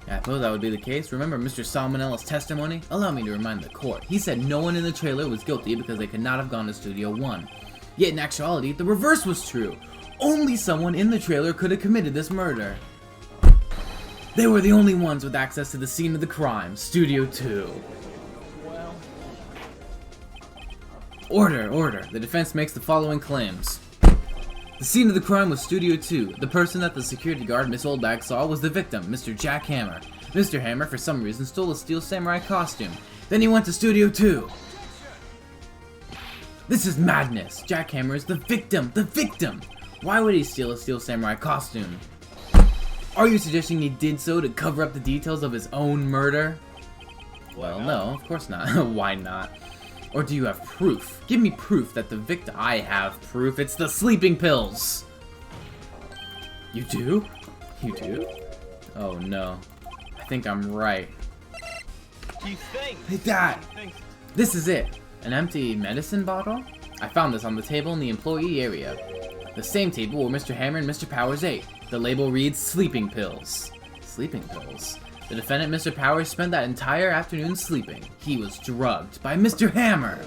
Yeah, I thought that would be the case. Remember Mr. Salmonella's testimony? Allow me to remind the court. He said no one in the trailer was guilty because they could not have gone to Studio 1. Yet in actuality, the reverse was true. Only someone in the trailer could have committed this murder. They were the only ones with access to the scene of the crime, Studio 2. Well. Order. The defense makes the following claims. The scene of the crime was Studio 2. The person that the security guard, Miss Oldbag, saw was the victim, Mr. Jack Hammer. Mr. Hammer, for some reason, stole a Steel Samurai costume. Then he went to Studio 2. This is madness. Jack Hammer is the victim. The victim! Why would he steal a Steel Samurai costume? Are you suggesting he did so to cover up the details of his own murder? Well, no, of course not. Why not? Or do you have proof? Give me proof that the victim... I have proof. It's the sleeping pills! You do? You do? Oh no. I think I'm right. He thinks. Take that! This is it. An empty medicine bottle? I found this on the table in the employee area. The same table where Mr. Hammer and Mr. Powers ate. The label reads sleeping pills. Sleeping pills? The defendant, Mr. Powers, spent that entire afternoon sleeping. He was drugged by Mr. Hammer.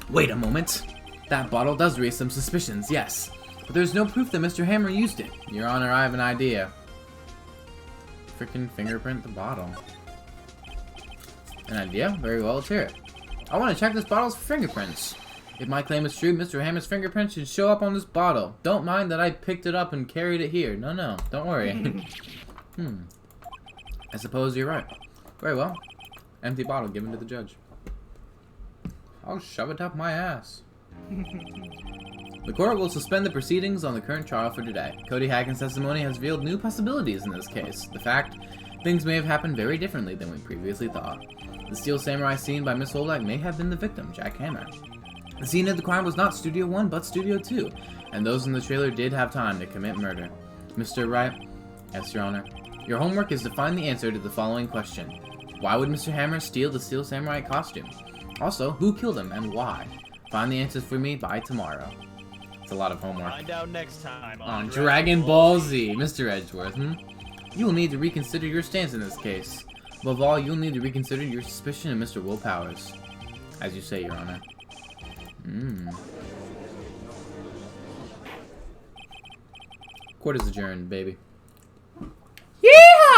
Wait a moment. That bottle does raise some suspicions, yes. But there's no proof that Mr. Hammer used it. Your Honor, I have an idea. Frickin' fingerprint the bottle. An idea? Very well, let's hear it. I want to check this bottle's fingerprints. If my claim is true, Mr. Hammer's fingerprints should show up on this bottle. Don't mind that I picked it up and carried it here. No, don't worry. I suppose you're right. Very well. Empty bottle given to the judge. I'll shove it up my ass. The court will suspend the proceedings on the current trial for today. Cody Hagen's testimony has revealed new possibilities in this case. The fact, things may have happened very differently than we previously thought. The Steel Samurai seen by Miss Oldbag may have been the victim, Jack Hammer. The scene of the crime was not Studio 1, but Studio 2, and those in the trailer did have time to commit murder. Mr. Wright? Yes, Your Honor. Your homework is to find the answer to the following question. Why would Mr. Hammer steal the Steel Samurai costume? Also, who killed him and why? Find the answers for me by tomorrow. It's a lot of homework. Find out next time on Dragon Ball Z, Mr. Edgeworth, You will need to reconsider your stance in this case. Above all, you'll need to reconsider your suspicion of Mr. Will Powers. As you say, Your Honor. Court is adjourned, baby. Yeah!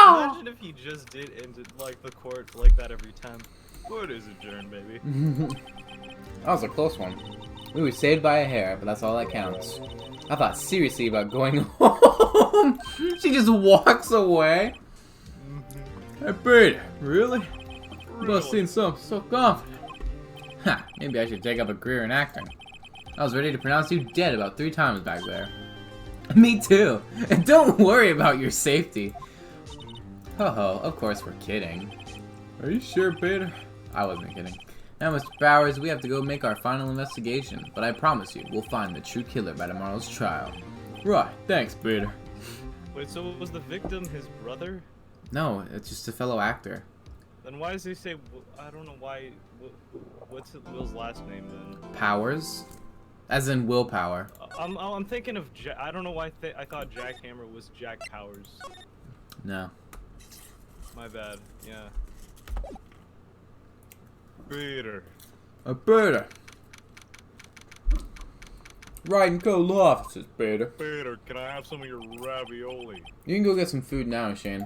Imagine if he just did end it like the court like that every time. Court is adjourned, baby. That was a close one. We were saved by a hair, but that's all that counts. I thought seriously about going home. She just walks away. Hey, Brady, really? You must have seen something so confident. Ha, maybe I should take up a career in acting. I was ready to pronounce you dead about 3 times back there. Me too. And don't worry about your safety. Ho-ho, of course we're kidding. Are you sure, Peter? I wasn't kidding. Now, Mr. Powers, we have to go make our final investigation, but I promise you, we'll find the true killer by tomorrow's trial. Right, thanks, Peter. Wait, so was the victim his brother? No, it's just a fellow actor. Then why does he say, I don't know why, what's Will's last name then? Powers? As in willpower. I'm thinking of I don't know why I thought Jackhammer was Jack Powers. No. My bad. Yeah. Peter. A Peter. Riding cold officers, Peter. Peter, can I have some of your ravioli? You can go get some food now, Shane.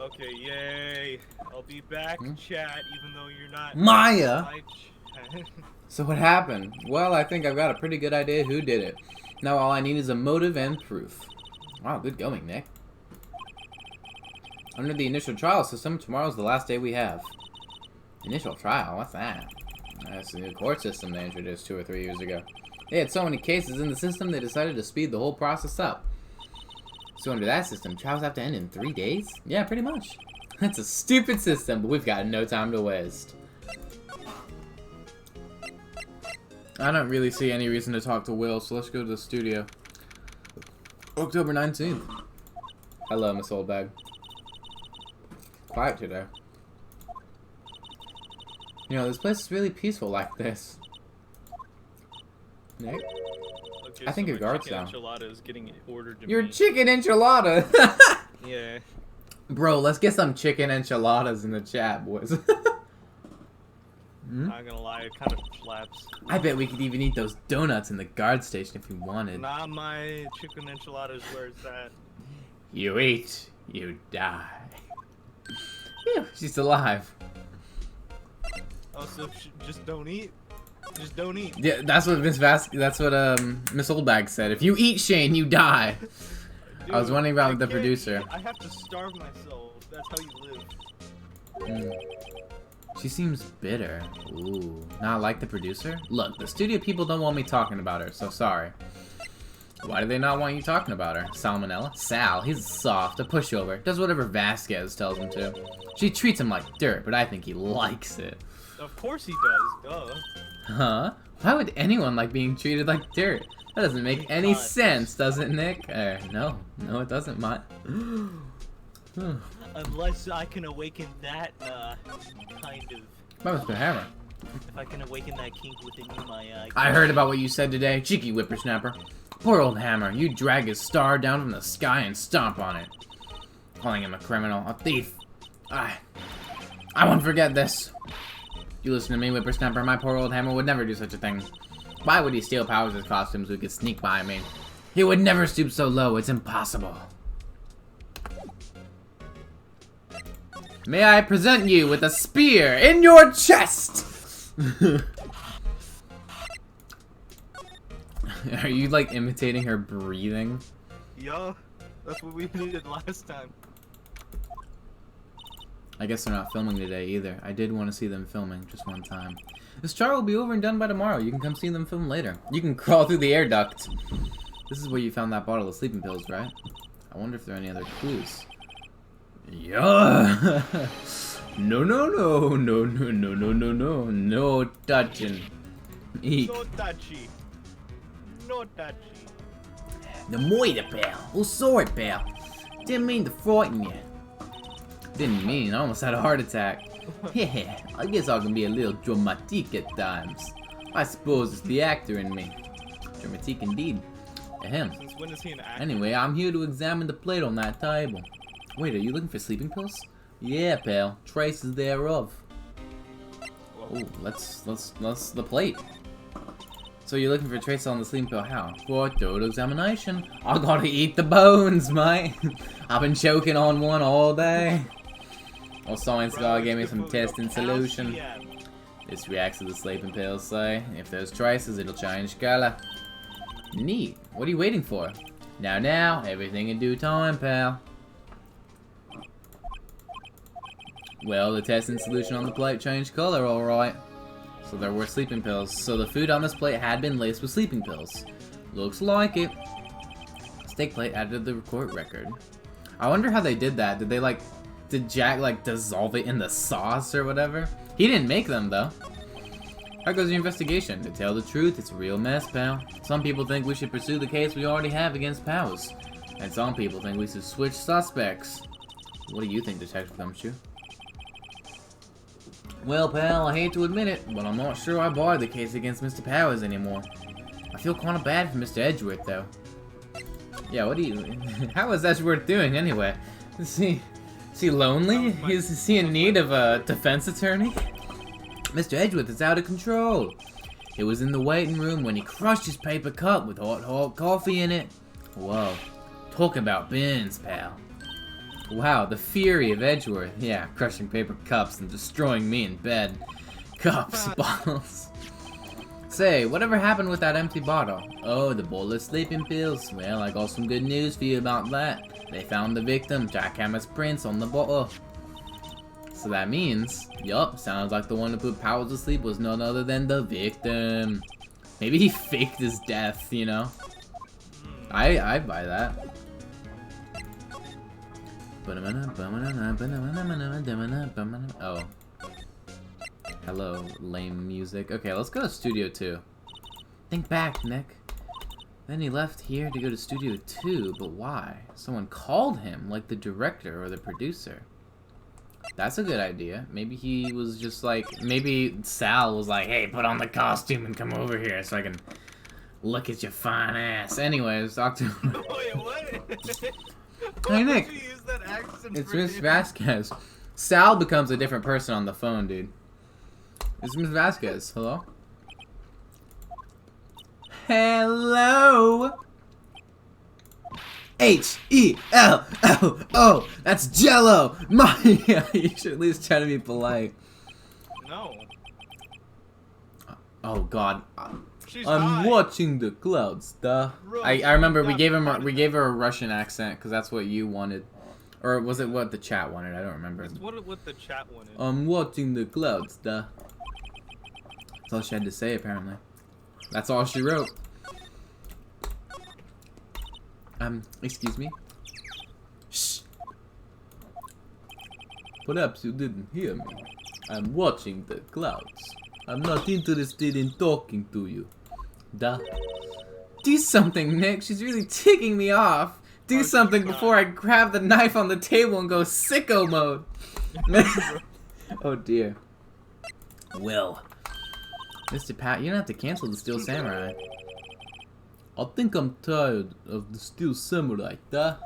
Okay, yay. I'll be back, chat, even though you're not... Maya! So what happened? Well, I think I've got a pretty good idea who did it. Now all I need is a motive and proof. Wow, good going, Nick. Under the initial trial system, tomorrow's the last day we have. Initial trial? What's that? That's the new court system they introduced 2 or 3 years ago. They had so many cases in the system, they decided to speed the whole process up. So under that system, trials have to end in 3 days? Yeah, pretty much. That's a stupid system, but we've got no time to waste. I don't really see any reason to talk to Will, so let's go to the studio. October 19th. Hello, Miss Oldbag. Quiet today. You know, this place is really peaceful like this. Nick? Okay, I think your guard's down. Enchilada is getting ordered to Your me. chicken enchilada! Yeah. Bro, let's get some chicken enchiladas in the chat, boys. Not gonna lie, it kind of slaps. I bet we could even eat those donuts in the guard station if we wanted. Not my chicken enchiladas, where's that? You eat, you die. Phew, she's alive. Oh, so just don't eat? Just don't eat. Yeah, that's what Miss Oldbag said. If you eat Shane, you die. Dude, I was wondering about the can't producer. eat. I have to starve myself. That's how you live. She seems bitter. Ooh, not like the producer? Look, the studio people don't want me talking about her, so sorry. Why do they not want you talking about her? Salmonella? Sal, he's soft, a pushover, does whatever Vasquez tells him to. She treats him like dirt, but I think he likes it. Of course he does, duh. Huh? Why would anyone like being treated like dirt? That doesn't make any sense, does it, Nick? No, it doesn't, Mott. Unless I can awaken that, kind of... That was hammer. If I can awaken that kink within you, my, I heard about what you said today, cheeky whippersnapper. Poor old Hammer, you drag his star down from the sky and stomp on it. Calling him a criminal, a thief. I won't forget this. You listen to me, whippersnapper, my poor old Hammer would never do such a thing. Why would he steal Powers' costumes so he could sneak by me? He would never stoop so low, it's impossible. May I present you with a spear in your chest! Are you like imitating her breathing? Yeah, that's what we did last time. I guess they're not filming today either. I did want to see them filming just one time. This trial will be over and done by tomorrow. You can come see them film later. You can crawl through the air duct. This is where you found that bottle of sleeping pills, right? I wonder if there are any other clues. Yeah. No touching. Eek. No touchy. No touchy. The moida, pal. Oh, sorry, pal. Didn't mean to frighten you. Didn't mean. I almost had a heart attack. Yeah, I guess I can be a little dramatique at times. I suppose it's the actor in me. Dramatique indeed. Ahem. Since when is he an actor? Anyway, I'm here to examine the plate on that table. Wait, are you looking for sleeping pills? Yeah, pal. Traces thereof. Oh, let's the plate. So you're looking for traces on the sleeping pill? How? For thorough examination. I gotta eat the bones, mate. I've been choking on one all day. Well, science guy gave me some testing solution. This reacts to the sleeping pills, say. If there's traces, it'll change color. Neat. What are you waiting for? Now, everything in due time, pal. Well, the testing solution on the plate changed color, alright. So there were sleeping pills. So the food on this plate had been laced with sleeping pills. Looks like it. Steak plate added to the court record. I wonder how they did that. Did Jack, dissolve it in the sauce or whatever? He didn't make them, though. How goes your investigation? To tell the truth, it's a real mess, pal. Some people think we should pursue the case we already have against Powers. And some people think we should switch suspects. What do you think, Detective Gumshoe? Well, pal, I hate to admit it, but I'm not sure I buy the case against Mr. Powers anymore. feel kind of bad for Mr. Edgeworth, though. Yeah, what do you... How is Edgeworth doing, anyway? Is he lonely? Is he in need of a defense attorney? Mr. Edgeworth is out of control. He was in the waiting room when he crushed his paper cup with hot coffee in it. Whoa. Talking about bins, pal. Wow, the fury of Edgeworth. Yeah, crushing paper cups and destroying me in bed. Cups, bottles. Say, whatever happened with that empty bottle? Oh, the bowl of sleeping pills. Well, I got some good news for you about that. They found the victim, Jackhammer's prints on the bottle. So that means, yup, sounds like the one who put Powers to sleep was none other than the victim. Maybe he faked his death, you know? I buy that. Oh. Hello, lame music. Okay, let's go to Studio 2. Think back, Nick. Then he left here to go to Studio 2, but why? Someone called him, like the director or the producer. That's a good idea. Maybe he was just like, maybe Sal was like, hey, put on the costume and come over here so I can look at your fine ass. Anyways, talk to him. Wait, what? Hey, Nick. Why would you use that accent It's for Miss him? Vasquez. Sal becomes a different person on the phone, dude. It's Miss Vasquez. Hello? Hello? H-E-L-L-O. That's Jello. You should at least try to be polite. No. Oh God. She's I'm high. watching the clouds. Duh. Bro, I remember we stop. gave her a Russian accent because that's what you wanted, or was it what the chat wanted? I don't remember. That's what the chat wanted. I'm watching the clouds. Duh. That's all she had to say apparently. That's all she wrote. Excuse me? Shh. Perhaps you didn't hear me. I'm watching the clouds. I'm not interested in talking to you. Duh. Do something, Nick. She's really ticking me off. Do something before I grab the knife on the table and go sicko mode. Oh dear. Well. Mr. Pat, you don't have to cancel the Steel Samurai. I think I'm tired of the Steel Samurai, duh.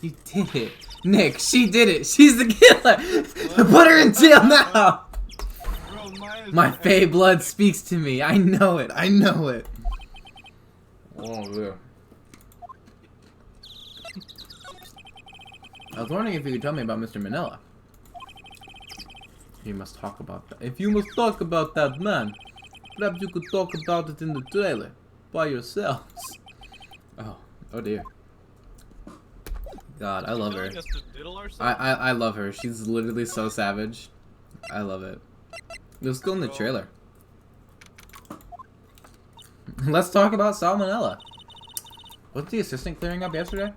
You did it. Nick, she did it. She's the killer. Put her in jail now. Bro, My Fey blood speaks to me. I know it. I know it. Oh, yeah. I was wondering if you could tell me about Mr. Manila. You must talk about that. If you must talk about that man, perhaps you could talk about it in the trailer. By yourselves. Oh dear. God, I love her. I love her. She's literally so savage. I love it. Let's go in the trailer. Let's talk about Salmonella. Wasn't the assistant clearing up yesterday?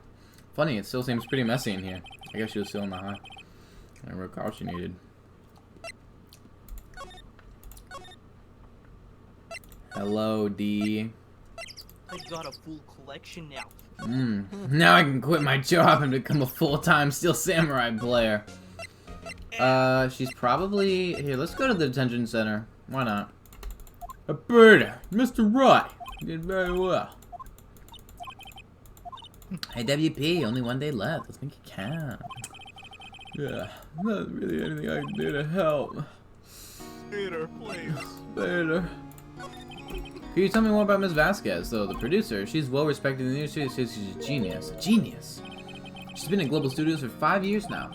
Funny, it still seems pretty messy in here. I guess she was still in the high. And we're cautionated. Hello, D. I got a full collection now. Now I can quit my job and become a full-time Steel Samurai player. She's probably... Here, let's go to the detention center. Why not? Alberta, Mr. Roy. You did very well. Hey, WP, only one day left. Let's make it count. Yeah, not really anything I can do to help. Later, please. Later. Can you tell me more about Ms. Vasquez, though? The producer, she's well respected in the industry. She's a genius. A genius. She's been in Global Studios for 5 years now.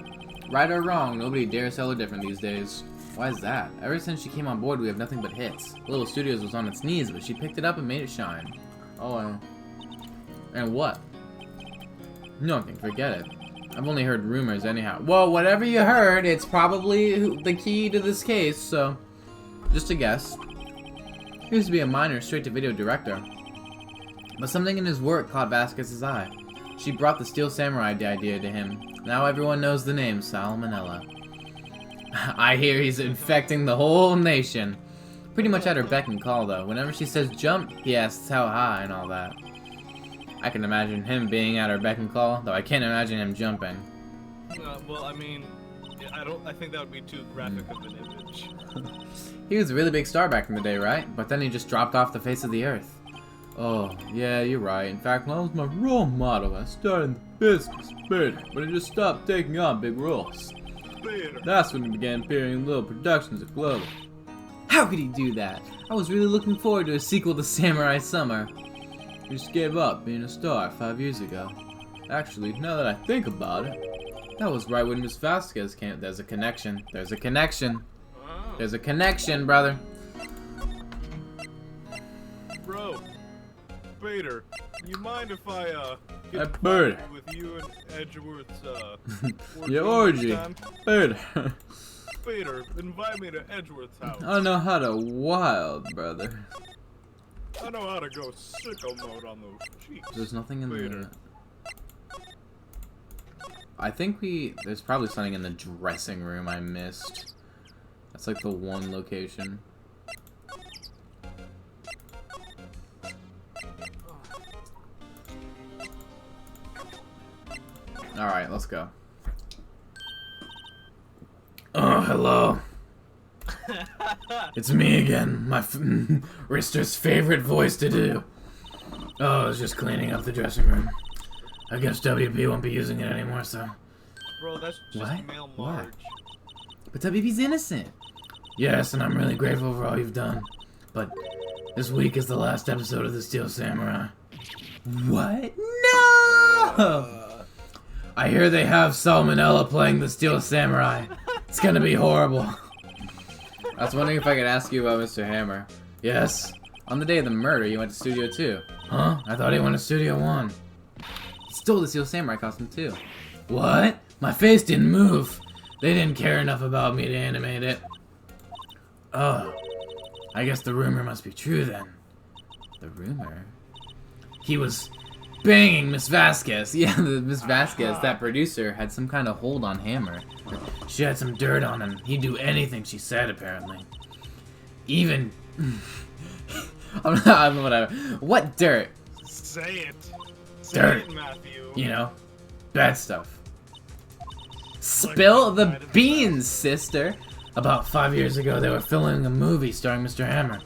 Right or wrong, nobody dares tell her different these days. Why is that? Ever since she came on board, we have nothing but hits. Global Studios was on its knees, but she picked it up and made it shine. Oh, and what? Nothing, forget it. I've only heard rumors anyhow. Well, whatever you heard, it's probably the key to this case, so just a guess. He used to be a minor straight-to-video director, but something in his work caught Vasquez's eye. She brought the Steel Samurai idea to him. Now everyone knows the name Salmonella. I hear he's infecting the whole nation. Pretty much at her beck and call, though. Whenever she says jump, he asks how high and all that. I can imagine him being at her beck and call, though I can't imagine him jumping. Well, I mean, Yeah, I think that would be too graphic of an image. He was a really big star back in the day, right? But then he just dropped off the face of the earth. Oh, yeah, you're right. In fact, when I was my role model, I started in the business, but he just stopped taking on big roles. That's when he began appearing in little productions at Global. How could he do that? I was really looking forward to a sequel to Samurai Summer. He just gave up being a star 5 years ago. Actually, now that I think about it, that was right when Miss Vasquez came. There's a connection. There's a connection. There's a connection, brother. Bro, Vader, you mind if I get bird with you and Edgeworth's your orgy? Bird. Vader, invite me to Edgeworth's house. I don't know how to wild, brother. I know how to go sicko mode on those cheeks. There's nothing in Vader. I think there's probably something in the dressing room I missed. That's like the one location. Alright, let's go. Oh, hello. It's me again, my Rister's favorite voice to do. Oh, I was just cleaning up the dressing room. I guess WP won't be using it anymore, so... Bro, that's just What? male Marge. But WP's innocent. Yes, and I'm really grateful for all you've done. But this week is the last episode of The Steel Samurai. What? No! I hear they have Salmonella playing The Steel Samurai. It's gonna be horrible. I was wondering if I could ask you about Mr. Hammer. Yes. On the day of the murder, you went to Studio 2. Huh? I thought he went to Studio 1. He stole the Steel Samurai costume too. What? My face didn't move. They didn't care enough about me to animate it. Oh. I guess the rumor must be true then. The rumor? He was banging Miss Vasquez. Yeah, Miss Vasquez, that producer, had some kind of hold on Hammer. She had some dirt on him. He'd do anything she said, apparently. Even... I'm not, whatever. What dirt? Say it. Say Dirt. it, Matthew. You know, bad stuff. Spill the beans, sister! About 5 years ago, they were filming a movie starring Mr. Hammer.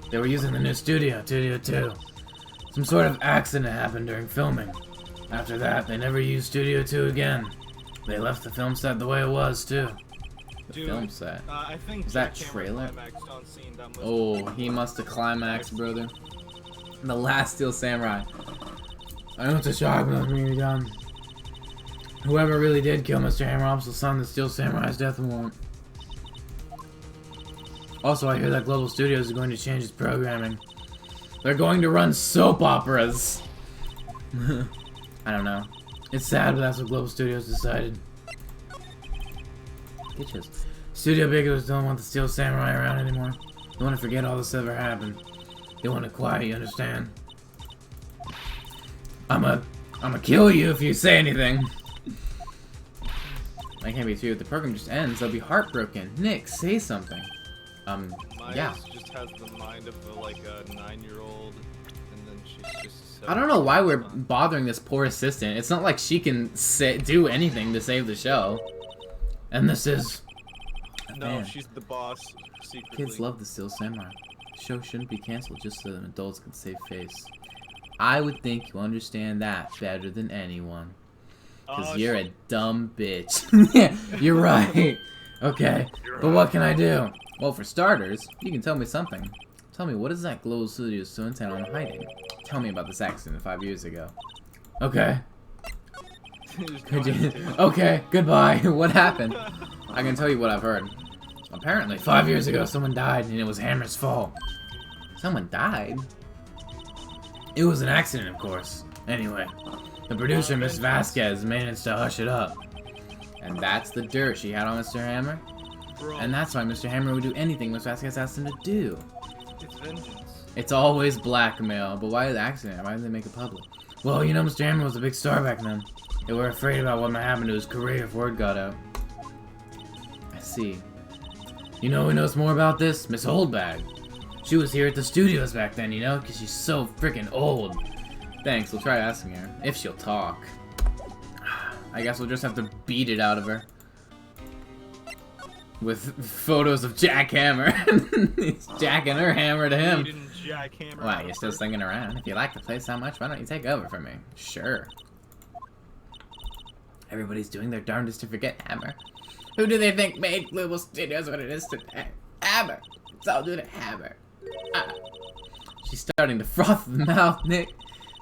They were using the new studio, Studio 2. Some sort of accident happened during filming. After that, they never used Studio 2 again. They left the film set the way it was, too. The film set. I think Is that Jack Hammer trailer? climaxed on scene. That must Oh, he must have climaxed, brother. The last Steel Samurai. I know it's a shock, but that's me done. Whoever really did kill Mr. Hammer also signed the Steel Samurai's death warrant. Also, I hear that Global Studios is going to change its programming. They're going to run soap operas! I don't know. It's sad, but that's what Global Studios decided. Bitches. Studio Biggos don't want the Steel Samurai around anymore. They want to forget all this ever happened. They want it quiet, you understand? I'ma kill you if you say anything. That can't be true. If the program just ends, they'll be heartbroken. Nick, say something. Yeah. just has the mind of a 9-year-old, and then she's just so... I don't know why we're bothering this poor assistant. It's not like she can do anything to save the show. And this is... No, Man. she's the boss, secretly. Kids love the Steel Samurai. The show shouldn't be canceled just so that adults can save face. I would think you understand that better than anyone. Because you're a dumb bitch. Yeah, you're right. Okay, but what can I do? Well, for starters, you can tell me something. Tell me, what is that Global Studios so intent on hiding? Tell me about this accident 5 years ago. Okay. Could you? Okay, goodbye. What happened? I can tell you what I've heard. Apparently, 5 years ago, someone died, and it was Hammer's fault. Someone died? It was an accident, of course. Anyway, the producer, Miss Vasquez, managed to hush it up. And that's the dirt she had on Mr. Hammer. Bro, And that's why Mr. Hammer would do anything Miss Vasquez asked him to do. it's vengeance. It's always blackmail, but why the accident? Why did they make it public? Well, you know, Mr. Hammer was a big star back then. They were afraid about what might happen to his career if word got out. I see. You know who knows more about this? Miss Oldbag. She was here at the studios back then, you know, because she's so freaking old. Thanks, we'll try asking her. If she'll talk. I guess we'll just have to beat it out of her. with photos of Jack Hammer. He's jacking her hammer to him. He didn't jackhammer. Wow, you're still slinging around. If you like the place so much, why don't you take over for me? Sure. Everybody's doing their darndest to forget Hammer. Who do they think made Global Studios what it is today? Hammer. It's all due to Hammer. Ah. She's starting to froth the mouth, Nick.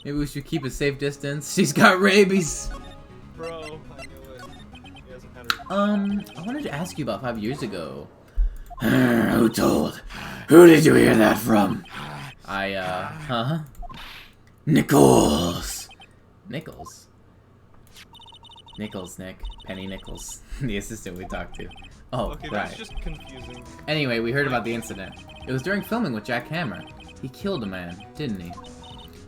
Maybe we should keep a safe distance. She's got rabies. Bro, I knew it. He hasn't had her. I wanted to ask you about 5 years ago. Who told? Who did you hear that from? Nichols. Nichols? Nichols, Nick. Penny Nichols. The assistant we talked to. Oh, Okay, right. that's just confusing. Anyway, we heard about the incident. It was during filming with Jack Hammer. He killed a man, didn't he?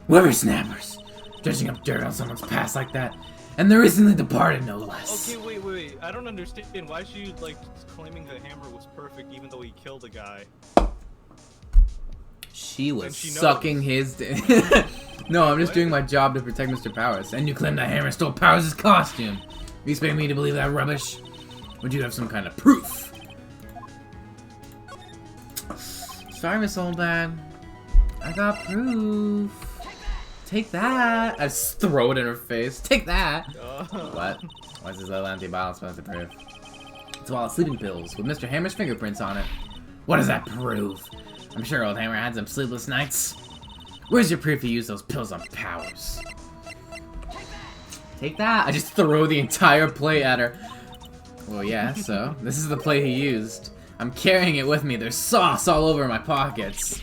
Whippersnappers! Dredging up dirt on someone's past like that. And the recently departed, no less. Okay, wait. I don't understand. Why is she, like, claiming the hammer was perfect even though he killed a guy? She was And she sucking his dick. No, I'm just doing my job to protect Mr. Powers. And you claim that Hammer stole Powers' costume. You expect me to believe that rubbish? Would you have some kind of proof? Sorry, Miss Oldbad. I got proof. Take that. I just throw it in her face. Take that. What? What's this little empty bottle supposed to prove? It's a wall of sleeping pills with Mr. Hammer's fingerprints on it. What does that prove? I'm sure old Hammer had some sleepless nights. Where's your proof he used those pills on Powers? Take that. I just throw the entire plate at her. Well, yeah, so this is the plate he used. I'm carrying it with me. There's sauce all over my pockets.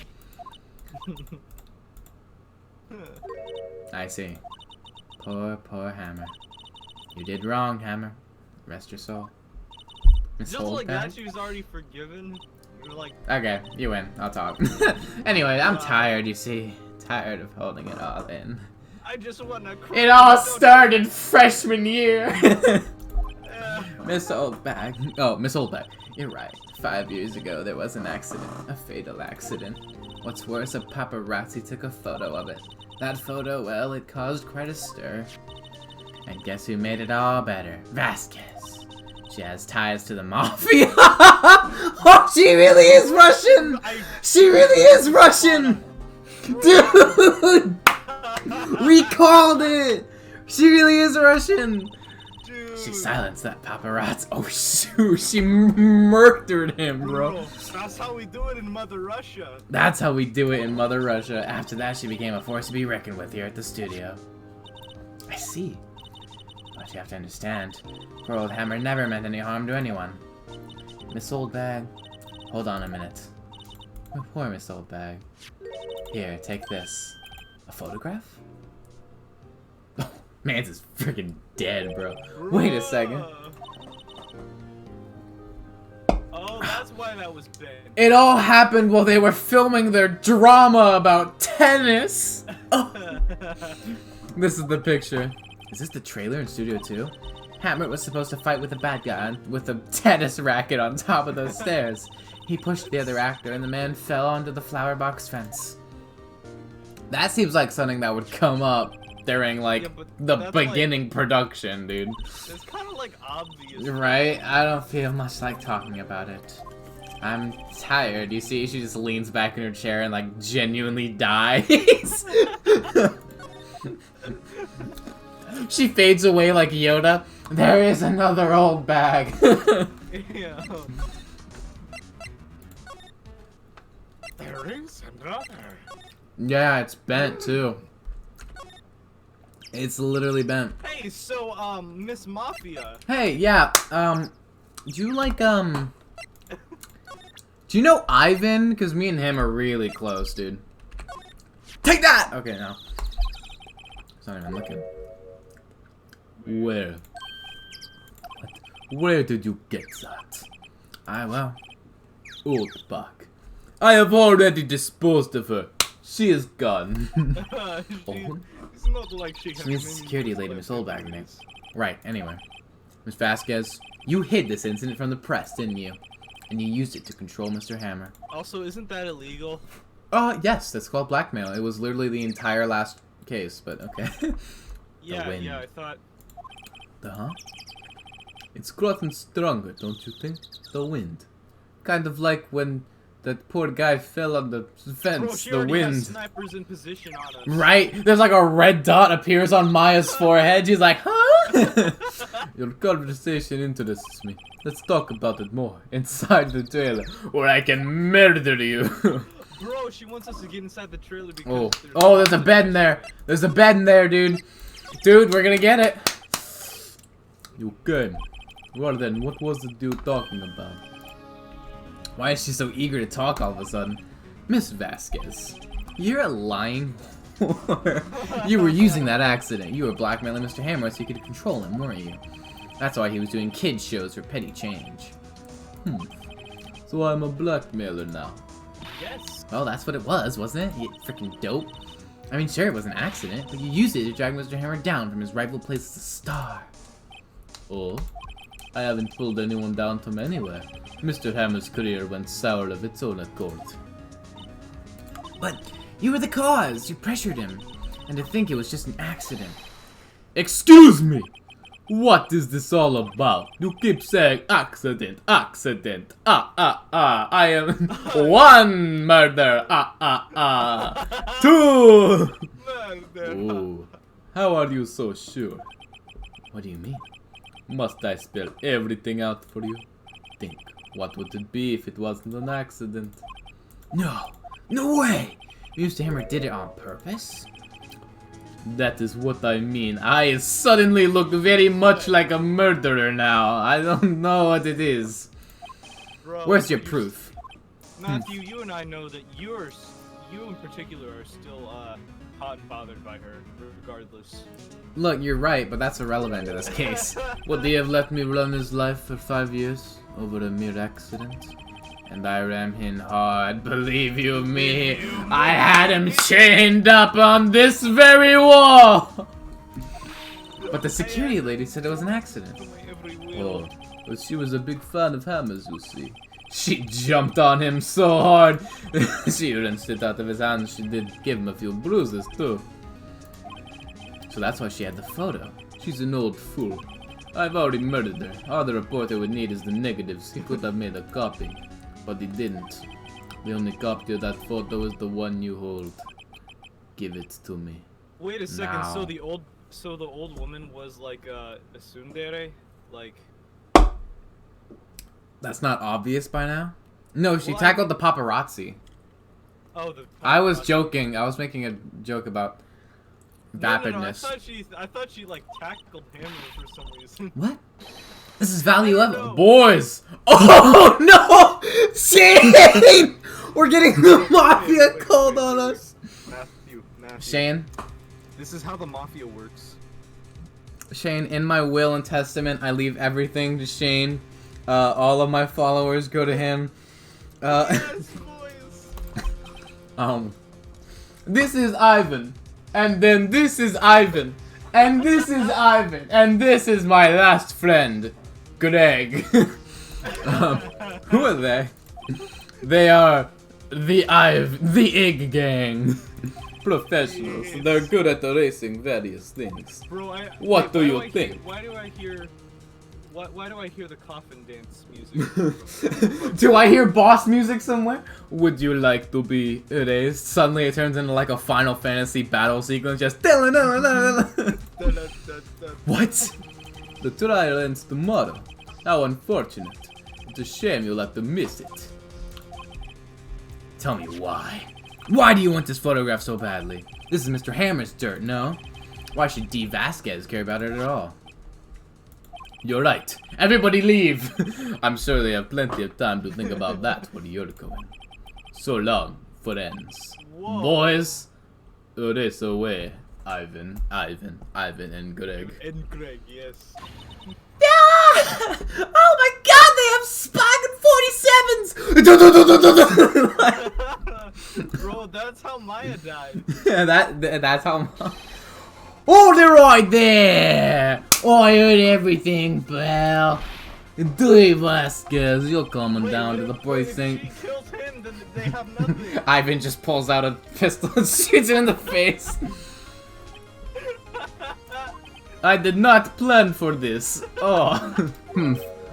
I see. Poor Hammer. You did wrong, Hammer. Rest your soul. Miss Just like Holdback? that, she was already forgiven. You're like, Okay, you win. I'll talk. Anyway, I'm tired, you see. Tired of holding it all in. I just wanna cry. It all started freshman year. Yeah. Miss Oldback. Oh, Miss Oldback. You're right. 5 years ago, there was an accident. A fatal accident. What's worse, a paparazzi took a photo of it. That photo, well, it caused quite a stir. And guess who made it all better? Vasquez. She has ties to the mafia. Oh, she really is Russian! She really is Russian! Dude! We called it! She really is Russian! Dude. She silenced that paparazzi. Oh, shoot. She murdered him, bro. That's how we do it in Mother Russia. That's how we do it in Mother Russia. After that, she became a force to be reckoned with here at the studio. I see. But you have to understand, poor old Hammer never meant any harm to anyone. Miss Oldbag, hold on a minute. Oh, poor Miss Oldbag. Here, take this. A photograph? Oh, Mance is freaking dead, bro. Wait a second. Oh, that's why that was banned. It all happened while they were filming their drama about tennis. Oh. This is the picture. Is this the trailer in Studio 2? Hammer was supposed to fight with a bad guy with a tennis racket on top of those stairs. He pushed the other actor and the man fell onto the flower box fence. That seems like something that would come up during, like, Yeah, but the that's beginning like- production, dude. It's kind of like obvious. Right? I don't feel much like talking about it. I'm tired. You see, she just leans back in her chair and, like, genuinely dies. She fades away like Yoda. There is another old bag. Yeah. There is another. Yeah, it's bent too. It's literally bent. Hey, so Miss Mafia. Hey, yeah, do you like, do you know Ivan? Because me and him are really close, dude. Take that! Okay, no. It's not even looking. Where? Where did you get that? Well, old buck. I have already disposed of her. She is gone. It's not like she has She's the security lady, Miss Oldbag, Nick. Right, anyway. Miss Vasquez, you hid this incident from the press, didn't you? And you used it to control Mr. Hammer. Also, isn't that illegal? Yes, that's called blackmail. It was literally the entire last case, but okay. Yeah, wind. yeah, I thought. The huh? It's gotten stronger, don't you think? The wind. Kind of like when that poor guy fell on the fence, Bro, she the already wind. has snipers in position on us. Right? There's like a red dot appears on Maya's forehead. She's like, huh? Your conversation interests me. Let's talk about it more inside the trailer, or I can murder you. Bro, she wants us to get inside the trailer because there's a bed in there. There's a bed in there, dude. Dude, we're gonna get it. Okay. Well then, what was the dude talking about? Why is she so eager to talk all of a sudden? Miss Vasquez, you're a lying whore. You were using that accident. You were blackmailing Mr. Hammer so you could control him, weren't you? That's why he was doing kids shows for petty change. So I'm a blackmailer now. Yes. Well, that's what it was, wasn't it? You freaking dope. I mean, sure, it was an accident, but you used it to drag Mr. Hammer down from his rightful place as a star. Oh? I haven't pulled anyone down from anywhere. Mr. Hammer's career went sour of its own accord. But you were the cause. You pressured him. And to think it was just an accident. Excuse me! What is this all about? You keep saying accident, accident, I am one murder, two! Ooh. How are you so sure? What do you mean? Must I spell everything out for you? Think, what would it be if it wasn't an accident? No, no way! Mr. Hammer did it on purpose? That is what I mean. I suddenly look very much like a murderer now. I don't know what it is. Bro, where's your proof? Matthew, you and I know that you in particular are still hot and bothered by her, regardless. Look, you're right, but that's irrelevant in this case. Would they have let me run his life for 5 years over a mere accident? And I ram him hard, believe you me. I had him chained up on this very wall. But the security lady said it was an accident. Oh, but she was a big fan of Hammers, you see. She jumped on him so hard. She rinsed it out of his hands. She did give him a few bruises, too. So that's why she had the photo. She's an old fool. I've already murdered her. All the reporter would need is the negatives. He could have made a copy. But he didn't. The only copy of that photo is the one you hold. Give it to me. Wait a second, now. so the old woman was like a tsundere? Like... That's not obvious by now? No, she tackled the paparazzi. Oh, the paparazzi. I was joking. I was making a joke about vapidness. No, I thought she like tackled Hammer for some reason. What? This is value level. Boys! Oh no! Shane! We're getting the mafia called on us. Matthew. Shane? This is how the mafia works. Shane, in my will and testament, I leave everything to Shane. All of my followers go to him. Yes, boys. This is Ivan. And then this is Ivan. And this is Ivan. And this is my last friend, Greg. Who are they? They are the Ig Gang. Professionals. They're good at erasing various things. Bro, what do you think? Why do I hear the coffin dance music? Do I hear boss music somewhere? Would you like to be erased? Suddenly it turns into like a Final Fantasy battle sequence, just what? The trial ends tomorrow. How unfortunate. It's a shame you'll have to miss it. Tell me why. Why do you want this photograph so badly? This is Mr. Hammer's dirt, no? Why should D. Vasquez care about it at all? You're right. Everybody leave! I'm sure they have plenty of time to think about that when you're going. So long, friends. Whoa. Boys, erase away Ivan, and Greg. And Greg, yes. Ah! Oh my god, they have Spag 47s! Bro, that's how Maya died. That's how... Oh, they're right there! Oh, I heard everything, pal. D. Vasquez, you're coming down to the precinct. If she kills him, then they have nothing. Ivan just pulls out a pistol and shoots him in the face. I did not plan for this. Oh,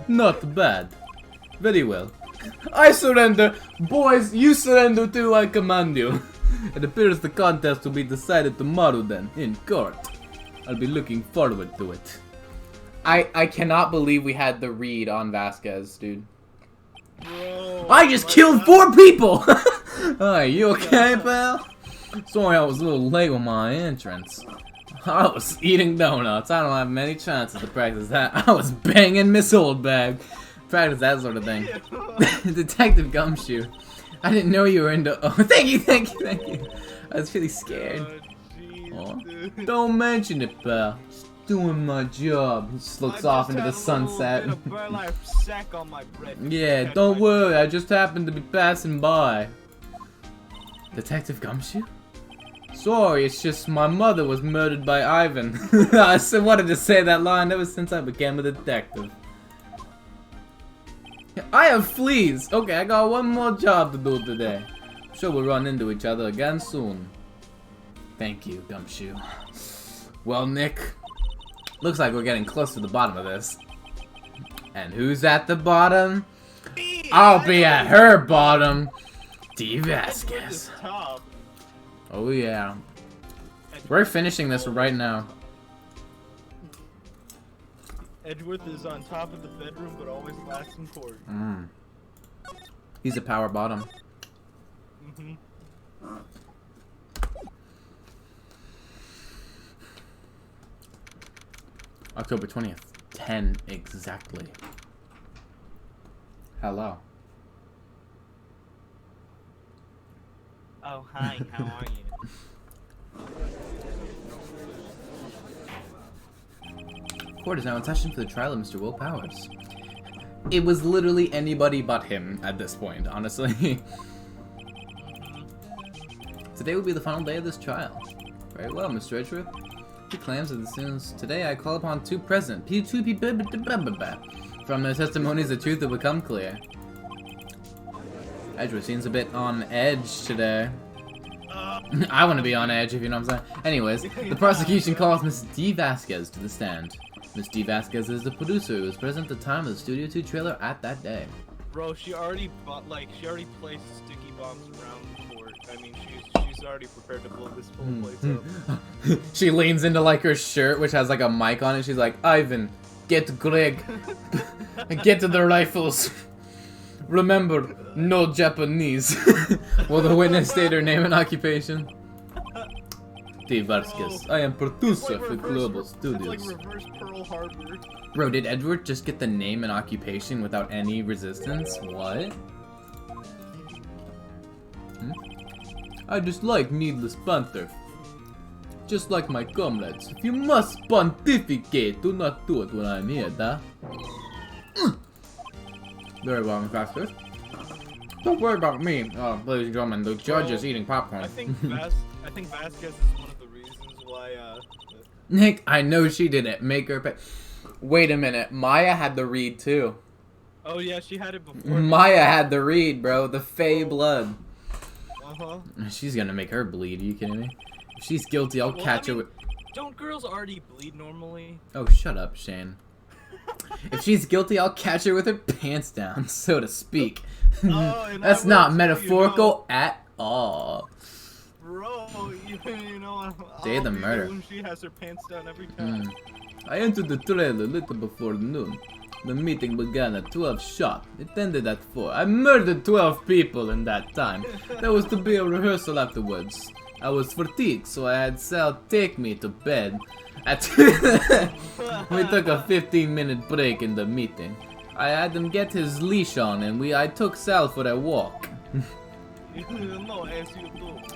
not bad. Very well. I surrender. Boys, you surrender too, I command you. It appears the contest will be decided tomorrow then, in court. I'll be looking forward to it. I cannot believe we had the read on Vasquez, dude. Bro, I just killed 4 people! Are you okay, pal? Sorry I was a little late with my entrance. I was eating donuts. I don't have many chances to practice that. I was banging Miss Oldbag. Practice that sort of thing. Detective Gumshoe. I didn't know you were into. Oh, thank you. I was really scared. Oh, geez, don't mention it, pal. Just doing my job. He just looks off into the sunset. Yeah, don't worry. I just happened to be passing by. Detective Gumshoe? Sorry, it's just my mother was murdered by Ivan. I wanted to say that line ever since I became a detective. I have fleas! Okay, I got one more job to do today. I'm sure we'll run into each other again soon. Thank you, Gumshoe. Well, Nick, looks like we're getting close to the bottom of this. And who's at the bottom? I'll be at her bottom. D. Vasquez. Oh yeah. We're finishing this right now. Edgeworth is on top of the bedroom, but always last in court. He's a power bottom. October 20th, 10 exactly. Hello. Oh, hi, how are you? Court is now in session for the trial of Mr. Will Powers. It was literally anybody but him at this point, honestly. Today will be the final day of this trial. Very well, Mr. Edgeworth. He claims that as soon as today I call upon two present from their testimonies the truth will become clear. Edgeworth seems a bit on edge today. I want to be on edge, if you know what I'm saying. Anyways, the prosecution calls Miss D. Vasquez to the stand. Miss D. Vasquez is the producer who was present at the time of the Studio 2 trailer at that day. Bro, she already placed sticky bombs around the court. I mean, she's already prepared to blow this whole place up. She leans into like her shirt, which has like a mic on it. She's like, Ivan, get Greg, get to the rifles. Remember, no Japanese. Will the witness state her name and occupation? D. Vasquez. I am producer for Global Studios. It's like reverse Pearl Harbor. Bro, did Edward just get the name and occupation without any resistance? What? I dislike needless banter. Just like my comrades. If you must pontificate, do not do it when I'm here, da. Very well, Miss Vasquez. Don't worry about me, ladies and gentlemen. The judge is eating popcorn. I think Vasquez is one of the reasons why, Nick, I know she didn't make her pay. Wait a minute, Maya had the read too. Oh yeah, she had it before. Maya had the read, bro. The Fey blood. Uh-huh. She's gonna make her bleed. Are you kidding me? If she's guilty, I'll catch her with. Don't girls already bleed normally? Oh, shut up, Shane. If she's guilty, I'll catch her with her pants down, so to speak. That's not metaphorical at all. Bro, you know, Day of the murder. When she has her pants down every time. I entered the trailer a little before noon. The meeting began at 12 sharp. It ended at 4. I murdered 12 people in that time. There was to be a rehearsal afterwards. I was fatigued, so I had Sal take me to bed. We took a 15-minute break in the meeting. I had him get his leash on, and I took Sal for a walk.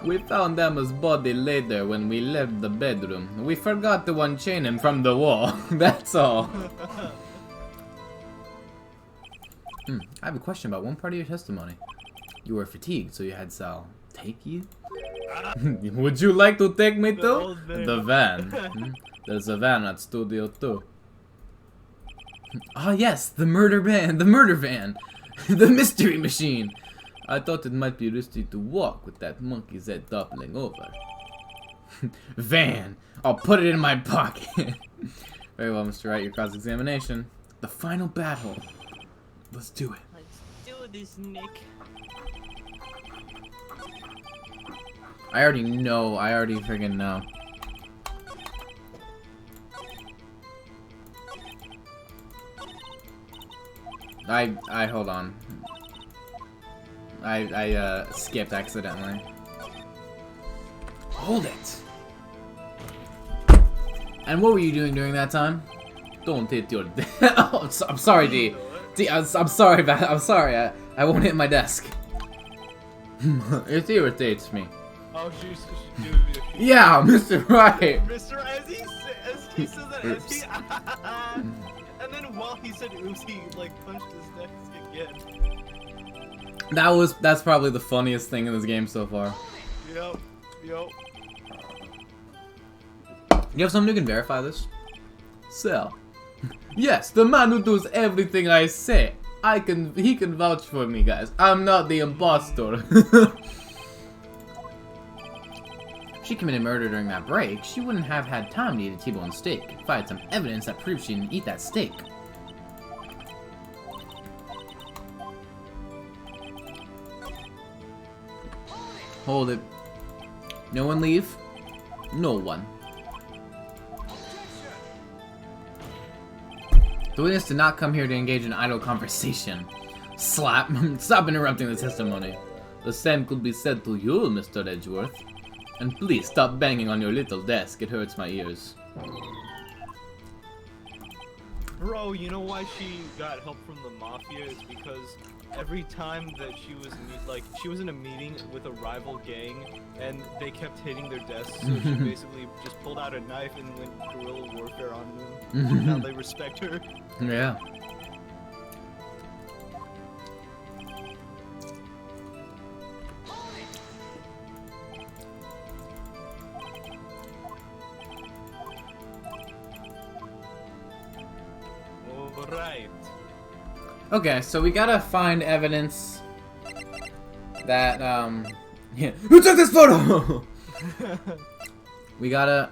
We found Emma's body later when we left the bedroom. We forgot to unchain him from the wall. That's all. I have a question about one part of your testimony. You were fatigued, so you had Sal take you? Would you like to take me to the van? There's a van at Studio 2. Ah yes, the murder van, the the mystery machine. I thought it might be risky to walk with that monkey's head toppling over. Van, I'll put it in my pocket. Very well, Mr. Wright, your cross-examination. The final battle. Let's do it. Let's do this, Nick. I already know. I already friggin' know. I hold on. I skipped accidentally. Hold it! And what were you doing during that time? Don't hit your oh, I'm sorry, D. D, I'm sorry, I'm sorry. I won't hit my desk. It irritates me. Oh, she Yeah, Mr. Wright. Mr. As he says that, as he and then while he said oops, he like punched his desk again. That's probably the funniest thing in this game so far. Yep. You have someone who can verify this? So, yes, the man who does everything I say. He can vouch for me, guys. I'm not the impostor. If she committed murder during that break, she wouldn't have had time to eat a T-bone steak if I had some evidence that proved she didn't eat that steak. Hold it. No one leave? No one. The witness did not come here to engage in idle conversation. Slap. Stop interrupting the testimony. The same could be said to you, Mr. Edgeworth. And please stop banging on your little desk. It hurts my ears. Bro, you know why she got help from the mafia? Is because every time that she was in a meeting with a rival gang, and they kept hitting their desks, so she basically just pulled out a knife and went guerrilla warfare on them. Now they respect her. Yeah. Right. Okay, so we gotta find evidence that, yeah. Who took this photo? We gotta...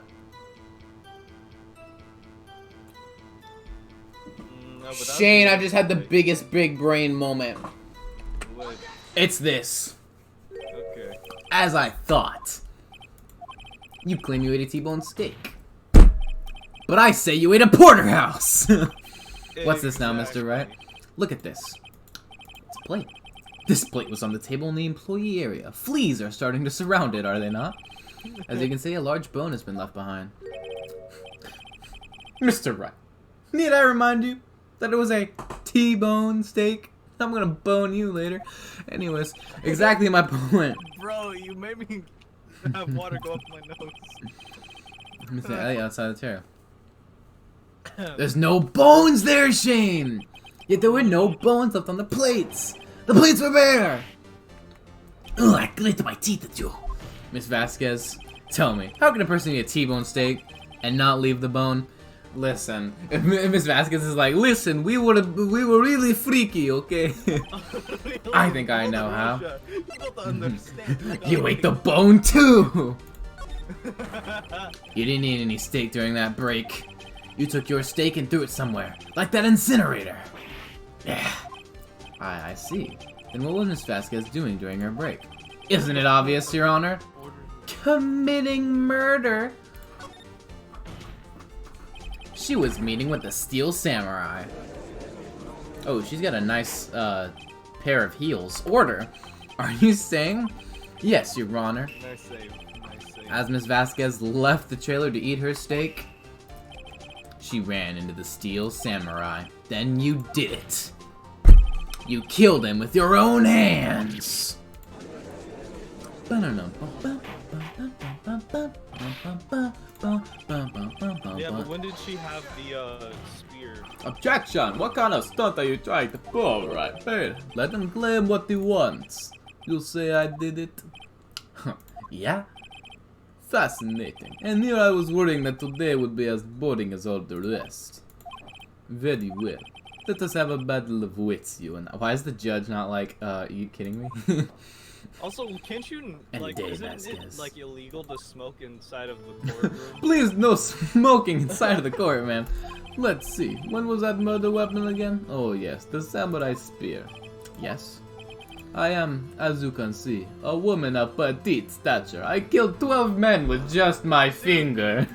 No, Shane, I just had the biggest big brain moment. What? It's this. Okay. As I thought. You claim you ate a T-bone steak. But I say you ate a porterhouse! What's this now, Mr. Wright? Look at this. It's a plate. This plate was on the table in the employee area. Fleas are starting to surround it, are they not? As you can see, a large bone has been left behind. Mr. Wright, need I remind you that it was a T-bone steak? I'm gonna bone you later. Anyways, exactly my point. Bro, you made me have water go up my nose. Mr. Elliot outside the chair. There's no bones there, Shane! Yet there were no bones left on the plates! The plates were bare! Ugh, I grit my teeth at you! Miss Vasquez, tell me, how can a person eat a T-bone steak and not leave the bone? Listen, if Miss Vasquez is like, listen, we were really freaky, okay? I think I know how. You ate the bone too! You didn't eat any steak during that break. You took your steak and threw it somewhere, like that incinerator. Yeah. I see. Then what was Miss Vasquez doing during her break? Isn't it obvious, Your Honor? Committing murder. She was meeting with the Steel Samurai. Oh, she's got a nice, pair of heels. Order. Are you saying? Yes, Your Honor. Nice save. Nice save. As Miss Vasquez left the trailer to eat her steak, she ran into the Steel Samurai. Then you did it. You killed him with your own hands. Yeah, but when did she have the spear? Objection! What kind of stunt are you trying to pull right there? Let him claim what he wants. You say I did it? Yeah? Fascinating. And here I was worrying that today would be as boring as all the rest. Very well. Let us have a battle of wits, you and I. Why is the judge not like, are you kidding me? Also, can't you Any like? day, Isn't Vasquez. it like illegal to smoke inside of the courtroom? Please, no smoking inside of the court, man. Let's see. When was that murder weapon again? Oh yes, the samurai spear. Yes. I am, as you can see, a woman of petite stature. I killed 12 men with just my finger.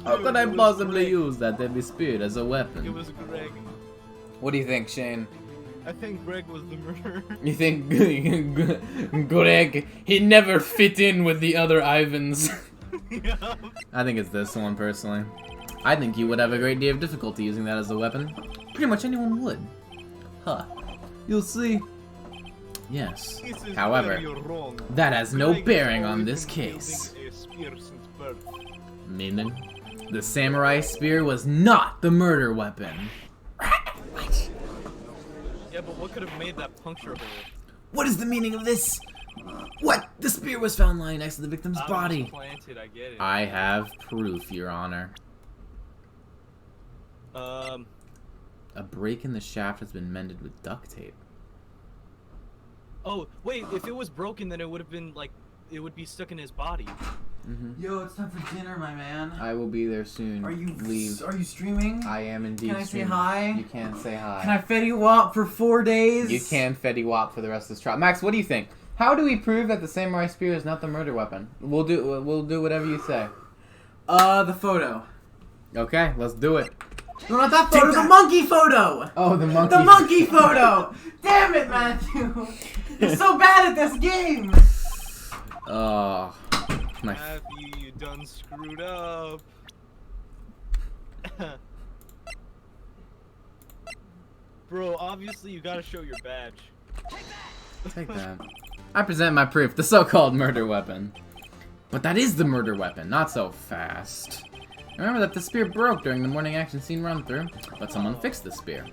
How could I possibly use that heavy spear as a It weapon? was Greg. What do you think, Shane? I think Greg was the murderer. You think Greg, he never fit in with the other Ivans? Yeah. I think it's this one, personally. I think you would have a great deal of difficulty using that as a weapon. Pretty much anyone would. Huh. You'll see. Yes. This is However, very wrong. that has no Greg bearing has on always this been case. wielding a spear since birth. Meaning? The samurai spear was not the murder weapon. Yeah, but what could have made that puncture hole? What is the meaning of this? What? The spear was found lying next to the victim's I was body. planted, I get it. I have proof, Your Honor. A break in the shaft has been mended with duct tape. Oh, wait, if it was broken, then it would have been, like, it would be stuck in his body. Yo, it's time for dinner, my man. I will be there soon. Are you Leave. Are you streaming? I am indeed. Can I say streaming. hi? You can't say hi. Can I Fetty Wap for 4 days? You can Fetty Wap for the rest of this trial. Max, what do you think? How do we prove that the samurai spear is not the murder weapon? We'll do whatever you say. The photo. Okay, let's do it. No, not that photo. The monkey photo. Oh, the monkey. The monkey photo. Damn it, Matthew. You're so bad at this game. Oh, my. Matthew, you done screwed up. Bro, obviously you gotta show your badge. Take that. I present my proof, the so-called murder weapon. But that is the murder weapon, not so fast. Remember that the spear broke during the morning action scene run-through, but someone fixed the spear.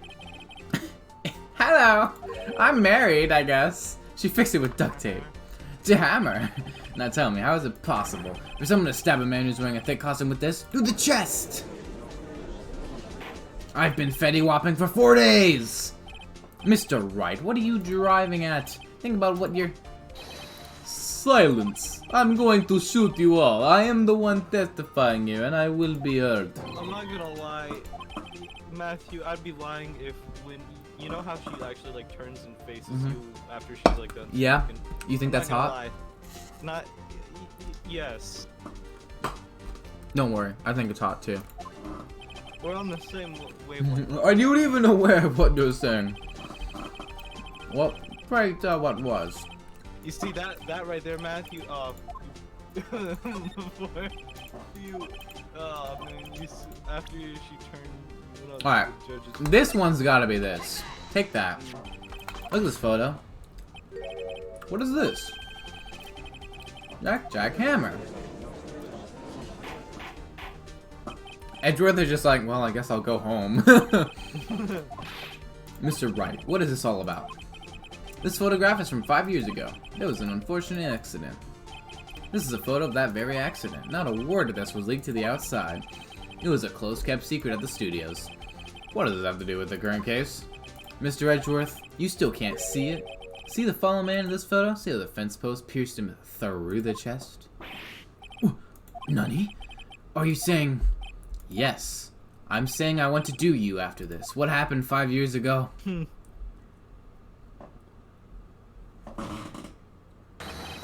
Hello! I'm married, I guess. She fixed it with duct tape. To hammer. Now tell me, how is it possible for someone to stab a man who's wearing a thick costume with this through the chest? I've been Fetty Whopping for 4 days! Mr. Wright, what are you driving at? Think about what you're... Silence! I'm going to shoot you all. I am the one testifying here, and I will be heard. I'm not gonna lie, Matthew, I'd be lying if when you know how she actually like turns and faces you after she's like done Yeah? smoking? You think I'm that's not gonna hot? lie. Not yes. Don't worry, I think it's hot too. We're on the same wavelength. Are you even aware of what you're saying? Well, pray tell what was. You see that right there, Matthew? Before you, man, after she turned. Alright, this one's gotta be this. Take that. Look at this photo. What is this? Jack Hammer. Edgeworth is just like, well, I guess I'll go home. Mr. Wright, what is this all about? This photograph is from 5 years ago. It was an unfortunate accident. This is a photo of that very accident. Not a word of this was leaked to the outside. It was a close-kept secret at the studios. What does this have to do with the current case? Mr. Edgeworth, you still can't see it. See the fallen man in this photo? See how the fence post pierced him through the chest? Nani? Are you saying... Yes. I'm saying I want to do you after this. What happened 5 years ago?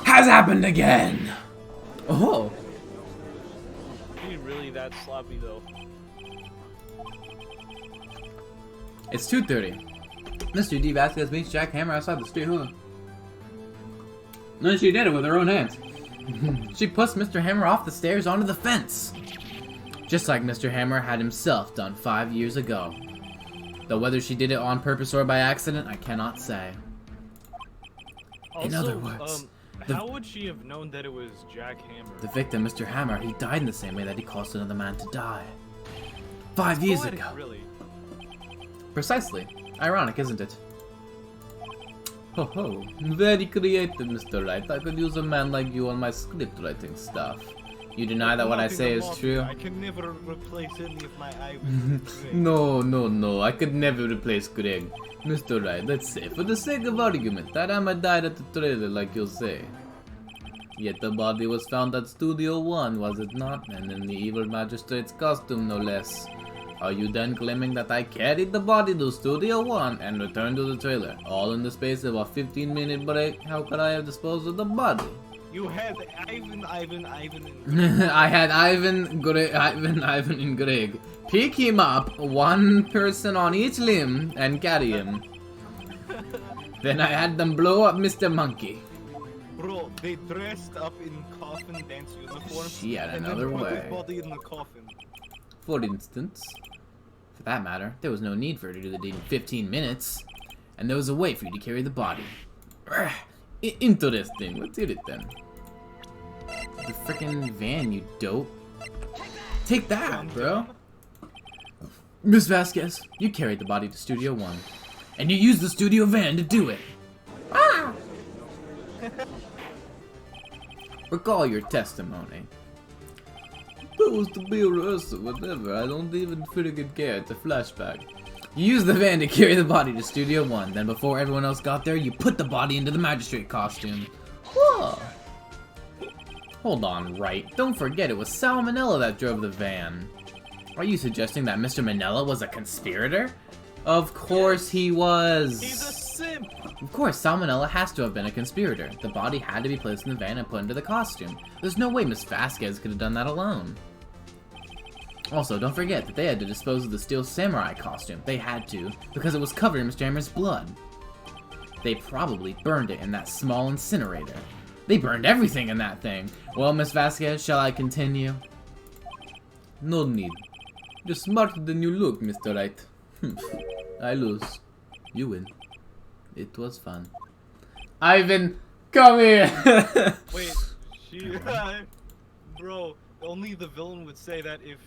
Has happened again! Oh! Are you really that sloppy though? It's 2:30. Mr. D. Vasquez meets Jack Hammer outside the street. Hold on. And she did it with her own hands. She pushed Mr. Hammer off the stairs onto the fence. Just like Mr. Hammer had himself done 5 years ago. Though whether she did it on purpose or by accident, I cannot say. Also, In other words, how would she have known that it was Jack Hammer? the victim, Mr. Hammer, he died in the same way that he caused another man to die. 5 years Poetic, ago. really. Precisely. Ironic, isn't it? Ho ho. Very creative, Mr. Wright. I could use a man like you on my script writing stuff. You deny that what I say is true? I can never replace any of my Ivan. No. I could never replace Greg. Mr. Wright, let's say, for the sake of argument, that Emma died at the trailer like you'll say. Yet the body was found at Studio One, was it not? And in the evil magistrate's costume, no less. Are you then claiming that I carried the body to Studio One and returned to the trailer, all in the space of a 15-minute break? How could I have disposed of the body? You had Ivan, and I had Ivan, and Greg. Pick him up, one person on each limb, and carry him. Then I had them blow up Mr. Monkey. Bro, they dressed up in coffin dance uniforms. She had and another then put way. his body in the coffin. For instance, for that matter, there was no need for her to do the deed in 15 minutes. And there was a way for you to carry the body. Interesting. Let's hit it then. The frickin' van, you dope. Take that, bro. Miss Vasquez, you carried the body to Studio One. And you used the studio van to do it. Ah! Recall your testimony. That was to be a rehearsal, whatever. I don't even freaking care. It's a flashback. You used the van to carry the body to Studio One. Then before everyone else got there, you put the body into the magistrate costume. Whoa. Hold on, right. Don't forget it was Sal Manella that drove the van. Are you suggesting that Mr. Manella was a conspirator? Of course he was. He's a simp. Of course, Salmonella has to have been a conspirator. The body had to be placed in the van and put into the costume. There's no way Miss Vasquez could have done that alone. Also, don't forget that they had to dispose of the Steel Samurai costume. They had to, because it was covered in Miss Jammer's blood. They probably burned it in that small incinerator. They burned everything in that thing. Well, Miss Vasquez, shall I continue? No need. You're smarter than you look, Mr. Wright. I lose. You win. It was fun. Ivan, come here! Wait, she... Bro, only the villain would say that if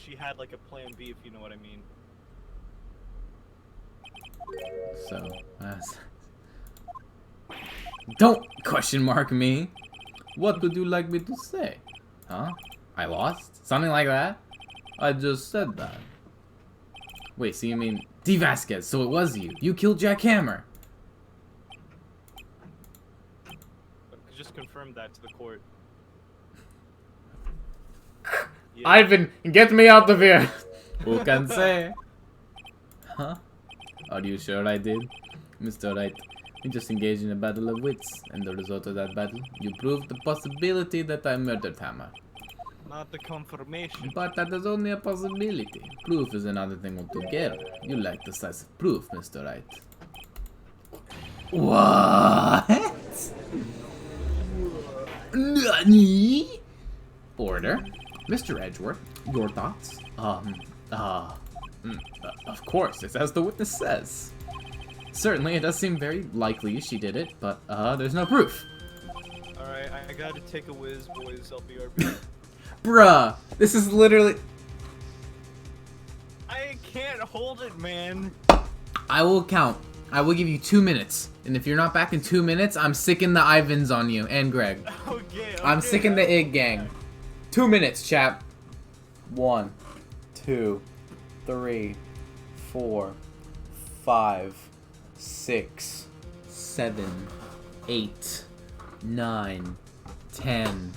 she had like a plan B, if you know what I mean. So, don't question mark me. What would you like me to say? Huh? I lost? Something like that? I just said that. Wait, so you mean D. Vasquez, so it was you. You killed Jack Hammer. Just confirm that to the court. Yeah. Ivan, get me out of here! Who can say? Huh? Are you sure I did? Mr. Wright, we just engaged in a battle of wits, and the result of that battle, you proved the possibility that I murdered Hammer. Not the confirmation. But that is only a possibility. Proof is another thing altogether. You lack decisive proof, Mr. Wright. What? Nani? Order. Mr. Edgeworth, your thoughts? Of course, it's as the witness says. Certainly, it does seem very likely she did it, but, there's no proof. Alright, I gotta take a whiz, boys. I'll be right back. Bruh, this is literally... I can't hold it, man. I will count. I will give you 2 minutes. And if you're not back in 2 minutes, I'm sicking the Ivans on you and Greg. Okay. I'm sicking the Ig gang. 2 minutes, chap. 1, 2, 3, 4, 5, 6, 7, 8, 9, 10,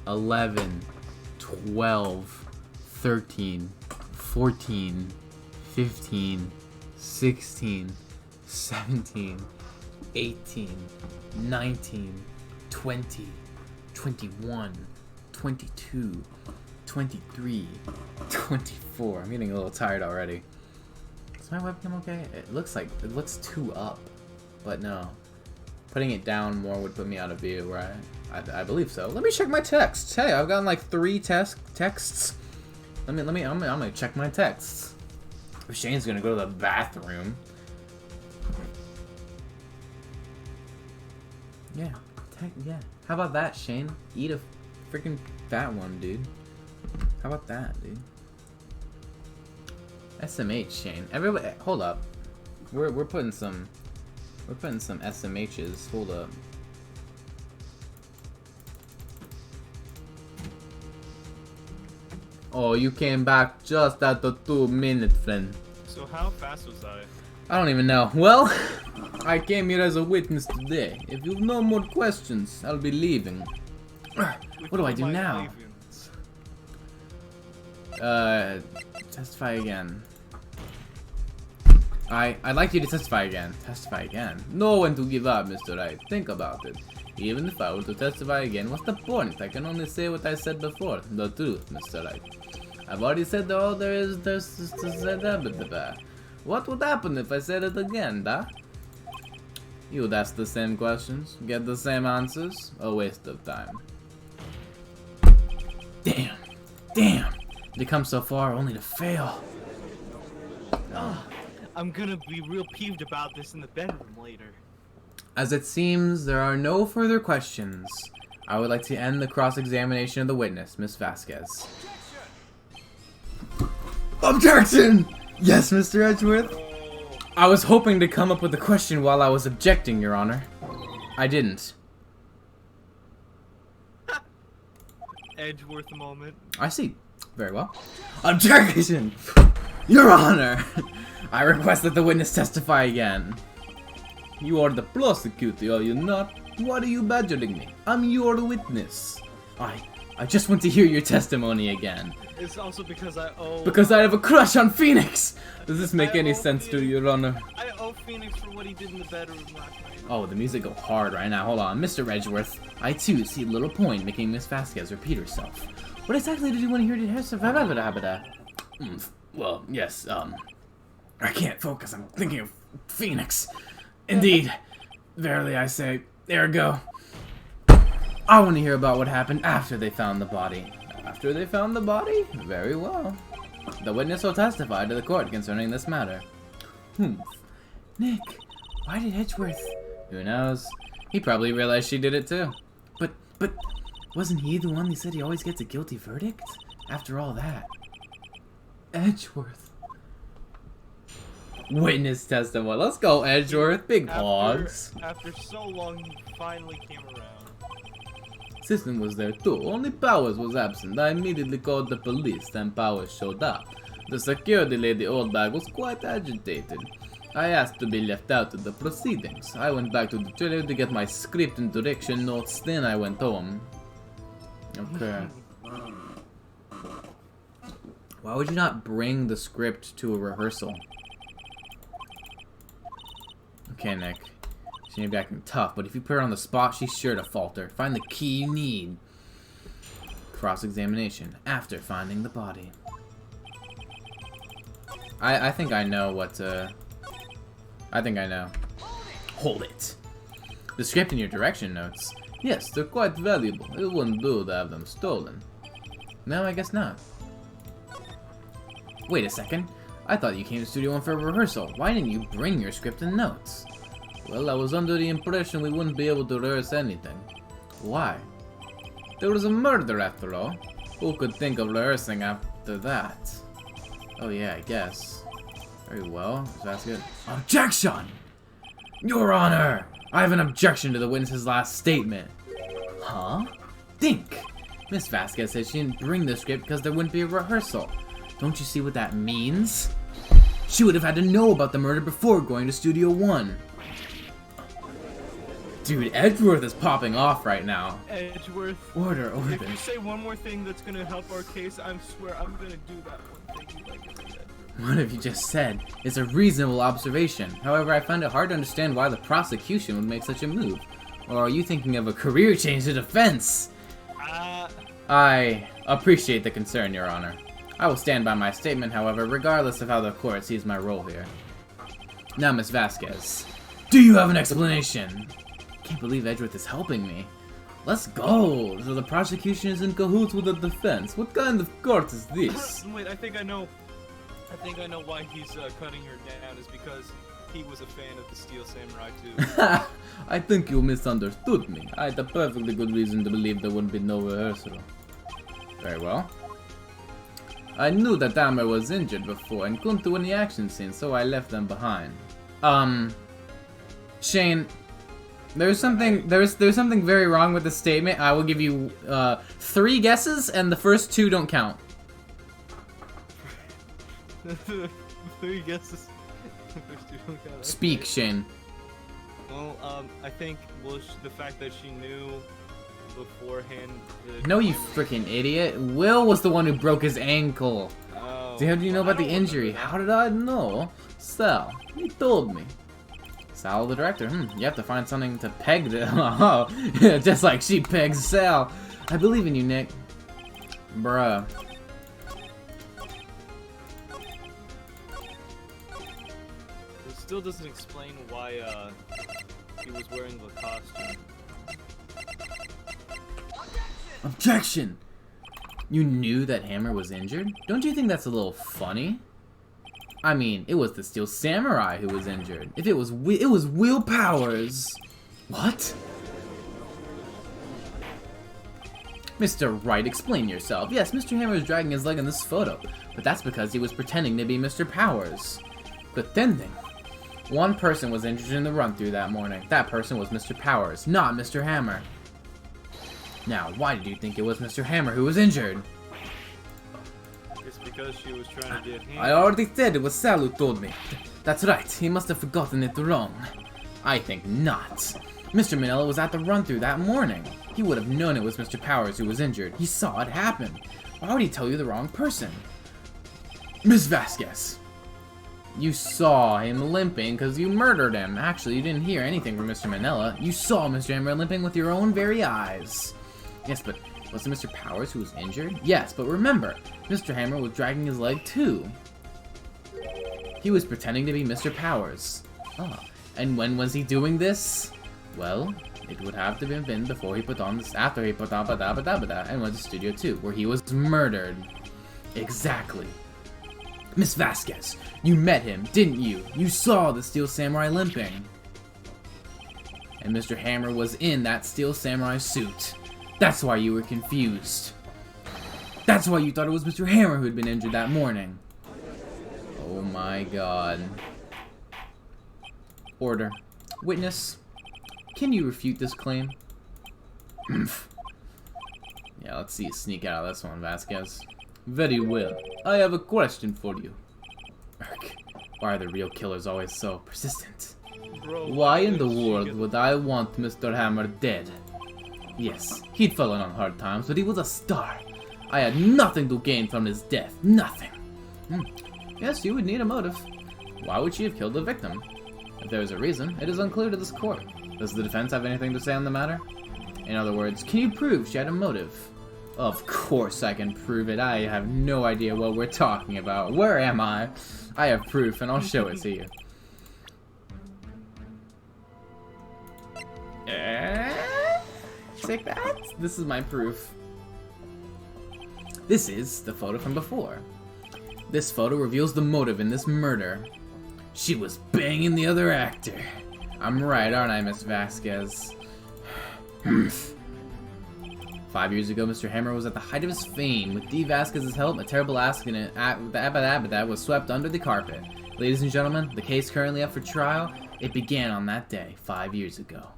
11, 12, 13, 14, 15, 16, 17, 18, 19, 20, 21, 22, 23, 24. I'm getting a little tired already. Is my webcam okay? It looks 2 up, but no. Putting it down more would put me out of view, right? I believe so. Let me check my texts. Hey, I've gotten like 3 texts. I'm gonna check my texts. Shane's gonna go to the bathroom. Yeah, yeah. How about that, Shane? Eat a freaking fat one, dude. How about that, dude? SMH, Shane. Everybody, hold up. We're putting some SMHs. Hold up. Oh, you came back just at the 2 minute, friend. So how fast was I? I don't even know. Well, I came here as a witness today. If you've no more questions, I'll be leaving. What do I do now? Testify again. I'd like you to testify again. Testify again. Know when to give up, Mr. Wright. Think about it. Even if I were to testify again, what's the point? I can only say what I said before. The truth, Mr. Wright. I've already said all there is to say. What would happen if I said it again, da? You would ask the same questions, get the same answers. A waste of time. Damn. Damn. They come so far only to fail. I'm gonna be real peeved about this in the bedroom later. As it seems there are no further questions, I would like to end the cross-examination of the witness, Miss Vasquez. Objection! Yes, Mr. Edgeworth? I was hoping to come up with a question while I was objecting, Your Honor. I didn't. Edgeworth moment. I see. Very well. Objection! Your Honor! I request that the witness testify again. You are the prosecutor, are you not? Why are you badgering me? I'm your witness. I just want to hear your testimony again. It's also because I owe... Because I have a crush on Phoenix! Does this make any sense to you, Your Honor? I owe Phoenix for what he did in the bedroom last night. Oh, the music go hard right now. Hold on. Mr. Edgeworth, I too see little point making Miss Vasquez repeat herself. What exactly did you want to hear to her? Well, yes, I can't focus. I'm thinking of Phoenix. Indeed. Verily I say, ergo. I want to hear about what happened after they found the body. After they found the body? Very well. The witness will testify to the court concerning this matter. Nick, why did Edgeworth? Who knows? He probably realized she did it too. But, wasn't he the one who said he always gets a guilty verdict? After all that. Edgeworth. Witness testimony. Let's go, Edgeworth. Big paws. After so long, he finally came around. Sisson was there too, only Powers was absent. I immediately called the police, then Powers showed up. The security lady Oldbag was quite agitated. I asked to be left out of the proceedings. I went back to the trailer to get my script and direction notes, then I went home. Okay. Why would you not bring the script to a rehearsal? Okay, Nick. She may be acting tough, but if you put her on the spot, she's sure to falter. Find the key you need. Cross-examination after finding the body. I think I know what I think I know. Hold it. The script and your direction notes. Yes, they're quite valuable. It wouldn't do to have them stolen. No, I guess not. Wait a second. I thought you came to Studio One for a rehearsal. Why didn't you bring your script and notes? Well, I was under the impression we wouldn't be able to rehearse anything. Why? There was a murder after all. Who could think of rehearsing after that? Oh yeah, I guess. Very well. That's good. Objection! Your Honor! I have an objection to the witness's last statement. Huh? Think! Miss Vasquez said she didn't bring the script because there wouldn't be a rehearsal. Don't you see what that means? She would have had to know about the murder before going to Studio One. Dude, Edgeworth is popping off right now. Edgeworth. Order. If you say one more thing that's gonna help our case, I swear I'm gonna do that one thing you like to say, Edgeworth. What have you just said? It's a reasonable observation. However, I find it hard to understand why the prosecution would make such a move. Or are you thinking of a career change to defense? I appreciate the concern, Your Honor. I will stand by my statement, however, regardless of how the court sees my role here. Now, Miss Vasquez, do you have an explanation? Can't believe Edgeworth is helping me. Let's go! So the prosecution is in cahoots with the defense. What kind of court is this? Wait, I think I know why he's cutting her down. Is because he was a fan of the Steel Samurai too. I think you misunderstood me. I had a perfectly good reason to believe there would be no rehearsal. Very well. I knew that Dahmer was injured before and couldn't do any action scenes, so I left them behind. Shane, there's something very wrong with the statement. I will give you 3 guesses, and the first 2 don't count. Three guesses. Speak, Shane. Well, I think the fact that she knew beforehand. No, you freaking idiot. Will was the one who broke his ankle. Oh, So how do you know about the I don't injury? remember that. How did I know? Sal, you told me. Sal, the director. You have to find something to peg the. Oh, just like she pegs Sal. I believe in you, Nick. Bruh. It still doesn't explain why he was wearing the costume. Objection! You knew that Hammer was injured? Don't you think that's a little funny? I mean, it was the Steel Samurai who was injured. If it was Will Powers. What? Mr. Wright, explain yourself. Yes, Mr. Hammer is dragging his leg in this photo, but that's because he was pretending to be Mr. Powers. But then, one person was injured in the run-through that morning. That person was Mr. Powers, not Mr. Hammer. Now, why did you think it was Mr. Hammer who was injured? It's because she was trying to get him. I already said it was Sal who told me. That's right, he must have forgotten it wrong. I think not. Mr. Manila was at the run-through that morning. He would have known it was Mr. Powers who was injured. He saw it happen. Why would he tell you the wrong person? Ms. Vasquez. You saw him limping because you murdered him. Actually, you didn't hear anything from Mr. Manila. You saw Mr. Hammer limping with your own very eyes. Yes, but was it Mr. Powers who was injured? Yes, but remember, Mr. Hammer was dragging his leg too. He was pretending to be Mr. Powers. Oh, and when was he doing this? Well, it would have to have been before he put on this, after he put on and went to Studio 2, where he was murdered. Exactly. Miss Vasquez, you met him, didn't you? You saw the Steel Samurai limping. And Mr. Hammer was in that Steel Samurai suit. That's why you were confused. That's why you thought it was Mr. Hammer who had been injured that morning. Oh my god. Order. Witness, can you refute this claim? Yeah, let's see you sneak out of this one, Vasquez. Very well. I have a question for you. Urk. Why are the real killers always so persistent? Bro, Why in the world would I want Mr. Hammer dead? Yes, he'd fallen on hard times, but he was a star. I had nothing to gain from his death. Nothing. Yes, you would need a motive. Why would she have killed the victim? If there is a reason, it is unclear to this court. Does the defense have anything to say on the matter? In other words, can you prove she had a motive? Of course I can prove it. I have no idea what we're talking about. Where am I? I have proof, and I'll show it to you. Take that. This is my proof. This is the photo from before. This photo reveals the motive in this murder. She was banging the other actor. I'm right, aren't I, Miss Vasquez? 5 years ago, Mr. Hammer was at the height of his fame. With D. Vasquez's help, a terrible accident that was swept under the carpet. Ladies and gentlemen, the case currently up for trial, it began on that day, 5 years ago.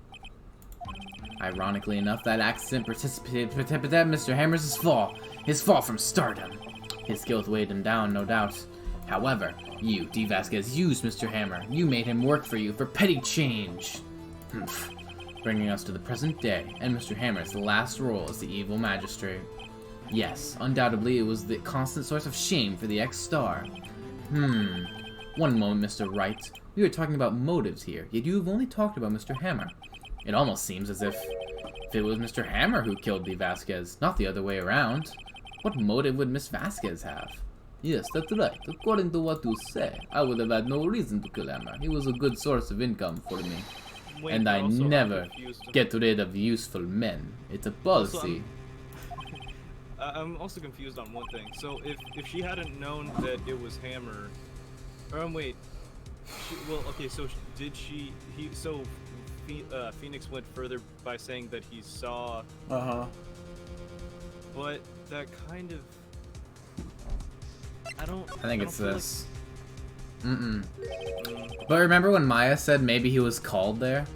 Ironically enough, that accident precipitated Mr. Hammer's fall. His fall from stardom. His guilt weighed him down, no doubt. However, you, D. Vasquez, used Mr. Hammer. You made him work for you for petty change. Bringing us to the present day, and Mr. Hammer's last role as the evil magistrate. Yes, undoubtedly it was the constant source of shame for the ex-star. One moment, Mr. Wright. We are talking about motives here, yet you have only talked about Mr. Hammer. It almost seems as if it was Mr. Hammer who killed D. Vasquez, not the other way around. What motive would Miss Vasquez have? Yes, that's right. According to what you say, I would have had no reason to kill Hammer. He was a good source of income for me. Wait, And I also, I'm never confused. get rid of useful men. It's a policy. I'm also confused on one thing. So if she hadn't known that it was Hammer, or wait, so did she? Phoenix went further by saying that he saw. But that kind of. I think it's this. But remember when Maya said maybe he was called there?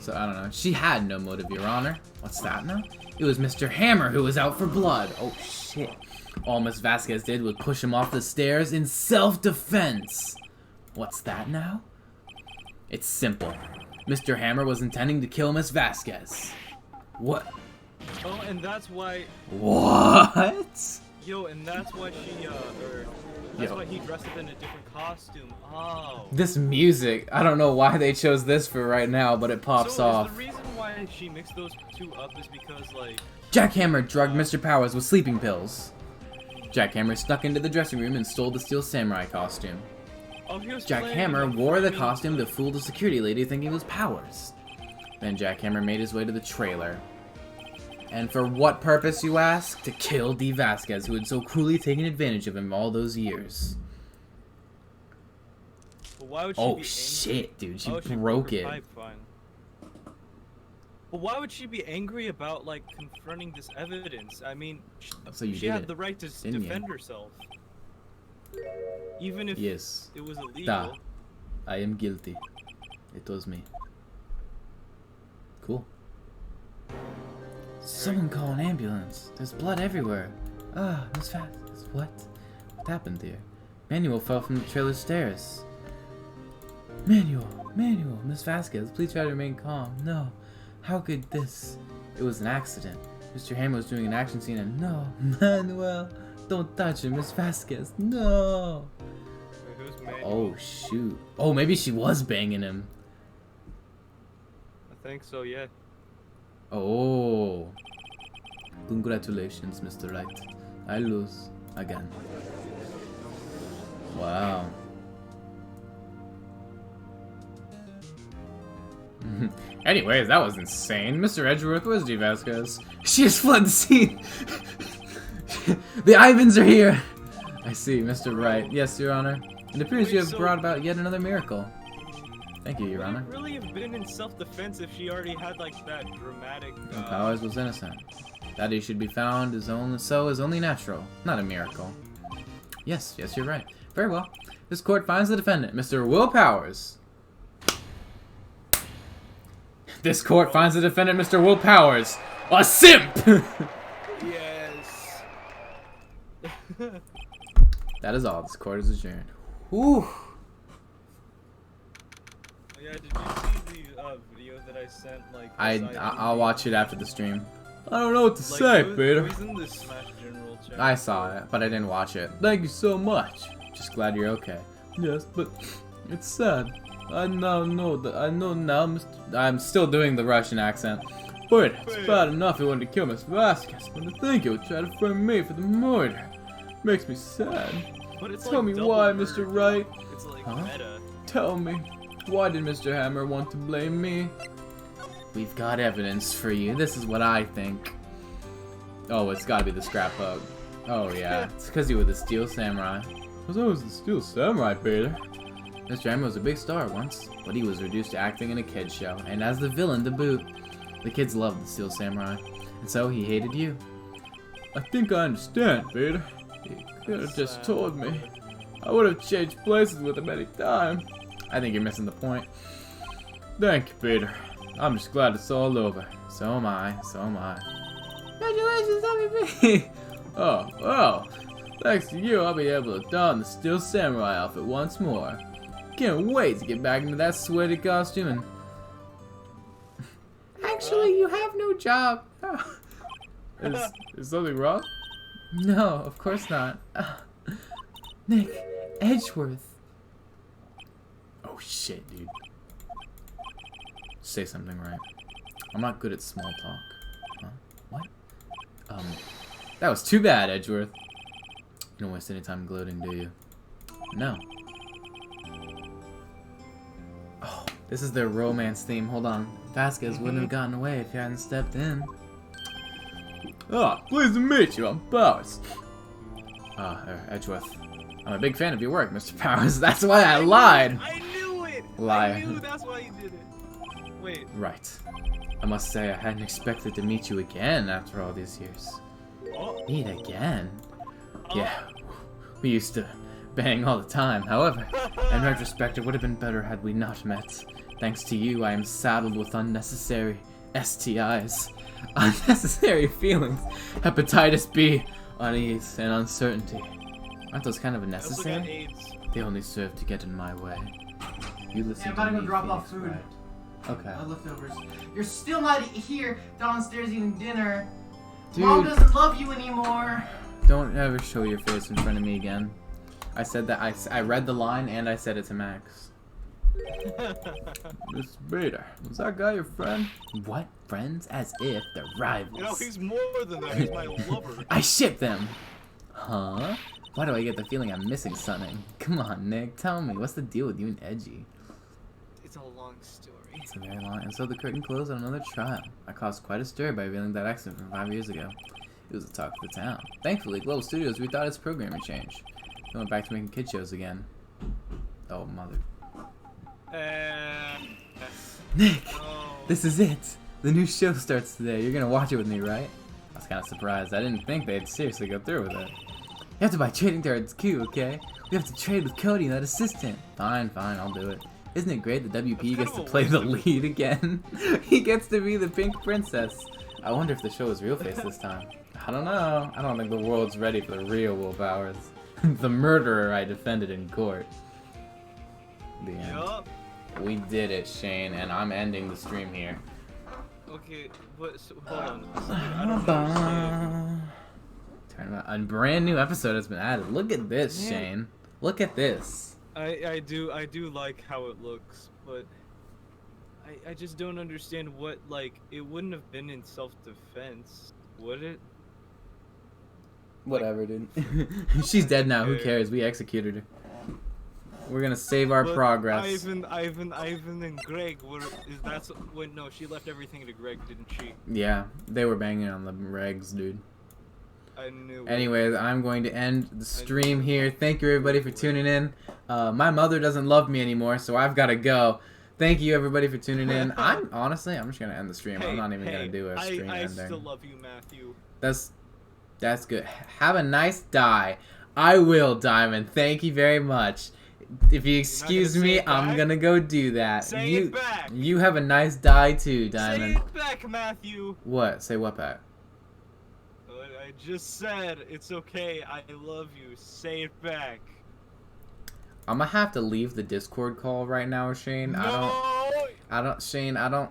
So I don't know. She had no motive, Your Honor. What's that now? It was Mr. Hammer who was out for blood. Oh shit. All Miss Vasquez did was push him off the stairs in self-defense. What's that now? It's simple. Mr. Hammer was intending to kill Miss Vasquez. What? Oh, and that's why. What? Yo, and that's why she, why he dressed up in a different costume. Oh. This music, I don't know why they chose this for right now, but it pops off. The reason why she mixed those two up is because, like... Jack Hammer drugged Mr. Powers with sleeping pills. Jack Hammer snuck into the dressing room and stole the Steel Samurai costume. Oh, he was Jack Hammer wore the costume to fool the security lady thinking it was Powers. Then Jack Hammer made his way to the trailer. And for what purpose, you ask? To kill Dee Vasquez, who had so cruelly taken advantage of him all those years. But why would she Oh be shit, dude, she she broke it. Pipe, fine. But why would she be angry about, like, confronting this evidence? I mean, So you she did had it, the right to didn't defend herself. Even if Yes. it was illegal. Da. I am guilty. It was me. Cool. Someone call an ambulance. There's blood everywhere. Ah, Miss Vasquez. What? What happened here? Manuel fell from the trailer stairs. Manuel, Miss Vasquez, please try to remain calm. No. How could this? It was an accident. Mr. Hammer was doing an action scene and no. Manuel, don't touch him, Miss Vasquez. No. Wait, who's Manuel? Oh, shoot. Oh, maybe she was banging him. I think so, yeah. Oh. Congratulations, Mr. Right. I lose again. Wow. Anyways, that was insane. Mr. Edgeworth, where's Dee Vasquez? She has fled the scene! The Ivans are here! I see, Mr. Wright. Yes, Your Honor. It appears Wait, you have so- brought about yet another miracle. Thank you, Your Would Honor. it really have been in self-defense if she already had, like, that dramatic, Powers was innocent. That he should be found is only natural, not a miracle. Yes, you're right. Very well. This court finds the defendant, Mr. Will Powers. This court finds the defendant, Mr. Will Powers, a simp! Yes. That is all. This court is adjourned. Whew. Yeah, did you see the video that I sent? Like, I'll watch it after the stream. I don't know what to say, Peter. It was in the Smash General chat. I saw it, but I didn't watch it. Thank you so much. Just glad you're okay. Yes, but it's sad. I now know that I'm still doing the Russian accent. But it's bad enough he wanted to kill Miss Vasquez, but to think he would try to frame me for the murder makes me sad. But it's Tell like me double why, murder, Mr. Wright. It's like Huh? meta. Tell me, why did Mr. Hammer want to blame me? We've got evidence for you. This is what I think. Oh, it's gotta be the scrapbook. Oh yeah, it's because you were the Steel Samurai. Because I was the Steel Samurai, Peter. Mr. Hammer was a big star once, but he was reduced to acting in a kid's show, and as the villain to boot. The kids loved the Steel Samurai, and so he hated you. I think I understand, Peter. You could have just told me. I would have changed places with him any time. I think you're missing the point. Thank you, Peter. I'm just glad it's all over. So am I. Congratulations, MVP! Oh, thanks to you, I'll be able to don the Steel Samurai outfit once more. Can't wait to get back into that sweaty costume and... Actually, you have no job. Is something wrong? No, of course not. Nick, Edgeworth. Oh shit, dude. Say something right. I'm not good at small talk. Huh? What? That was too bad, Edgeworth. You don't waste any time gloating, do you? No. Oh, this is their romance theme. Hold on. Vasquez wouldn't have gotten away if you hadn't stepped in. Ah, pleased to meet you. I'm Powers. Edgeworth. I'm a big fan of your work, Mr. Powers. That's why I lied. I knew it! Liar. I knew that's why you did it. Wait. Right. I must say I hadn't expected to meet you again after all these years. Oh. Meet again? Yeah. We used to bang all the time. However, in retrospect, it would have been better had we not met. Thanks to you, I am saddled with unnecessary STIs. Unnecessary feelings. Hepatitis B. unease and uncertainty. Aren't those kind of I also got necessary? AIDS. They only serve to get in my way. You listen Yeah, I'm to about to me, go drop Phoenix off food. Wright. Okay. Leftovers. You're still not here downstairs eating dinner. Dude. Mom doesn't love you anymore. Don't ever show your face in front of me again. I said that. I read the line and I said it to Max. Miss Vader, was that guy your friend? What? Friends? As if they're rivals. You know, he's more than that. He's my lover. I ship them! Huh? Why do I get the feeling I'm missing something? Come on, Nick, tell me, what's the deal with you and Edgy? It's a long story. It's a very long, and so the curtain closed on another trial. I caused quite a stir by revealing that accident from 5 years ago. It was the talk of the town. Thankfully, Global Studios rethought its programming change. They went back to making kid shows again. Oh, mother. Nick! No. This is it! The new show starts today. You're gonna watch it with me, right? I was kinda surprised. I didn't think they'd seriously go through with it. You have to buy trading cards too, okay? We have to trade with Cody and that assistant. Fine, I'll do it. Isn't it great that WP That's gets kind to of a play the waste lead again? He gets to be the pink princess. I wonder if the show is real face this time. I don't know. I don't think the world's ready for the real Will Powers. The murderer I defended in court. The end. Yup. We did it, Shane, and I'm ending the stream here. Okay, what? So, hold on. I don't understand. Turn on. A brand new episode has been added. Look at this, Man. Shane. Look at this. I do like how it looks, but I just don't understand what, like, it wouldn't have been in self-defense, would it? Whatever, dude. She's dead now. Who Okay. cares? We executed her. We're gonna save our But progress. Ivan, and Greg were. That's when? No, she left everything to Greg, didn't she? Yeah, they were banging on the regs, dude. I knew. Anyways, I'm going to end the stream here. Thank you, everybody, for tuning in. My mother doesn't love me anymore, so I've got to go. Thank you, everybody, for tuning in. I'm just gonna end the stream. I'm not even gonna do a stream I ending. still love you, Matthew. That's good. Have a nice die. I will, Diamond. Thank you very much. If you excuse gonna say me, it I'm back? gonna go do that. Say you, it back. You have a nice die too, Diamond. Say it back, Matthew. What? Say what back? I just said it's okay. I love you. Say it back. I'm gonna have to leave the Discord call right now, Shane. No. Shane, I don't.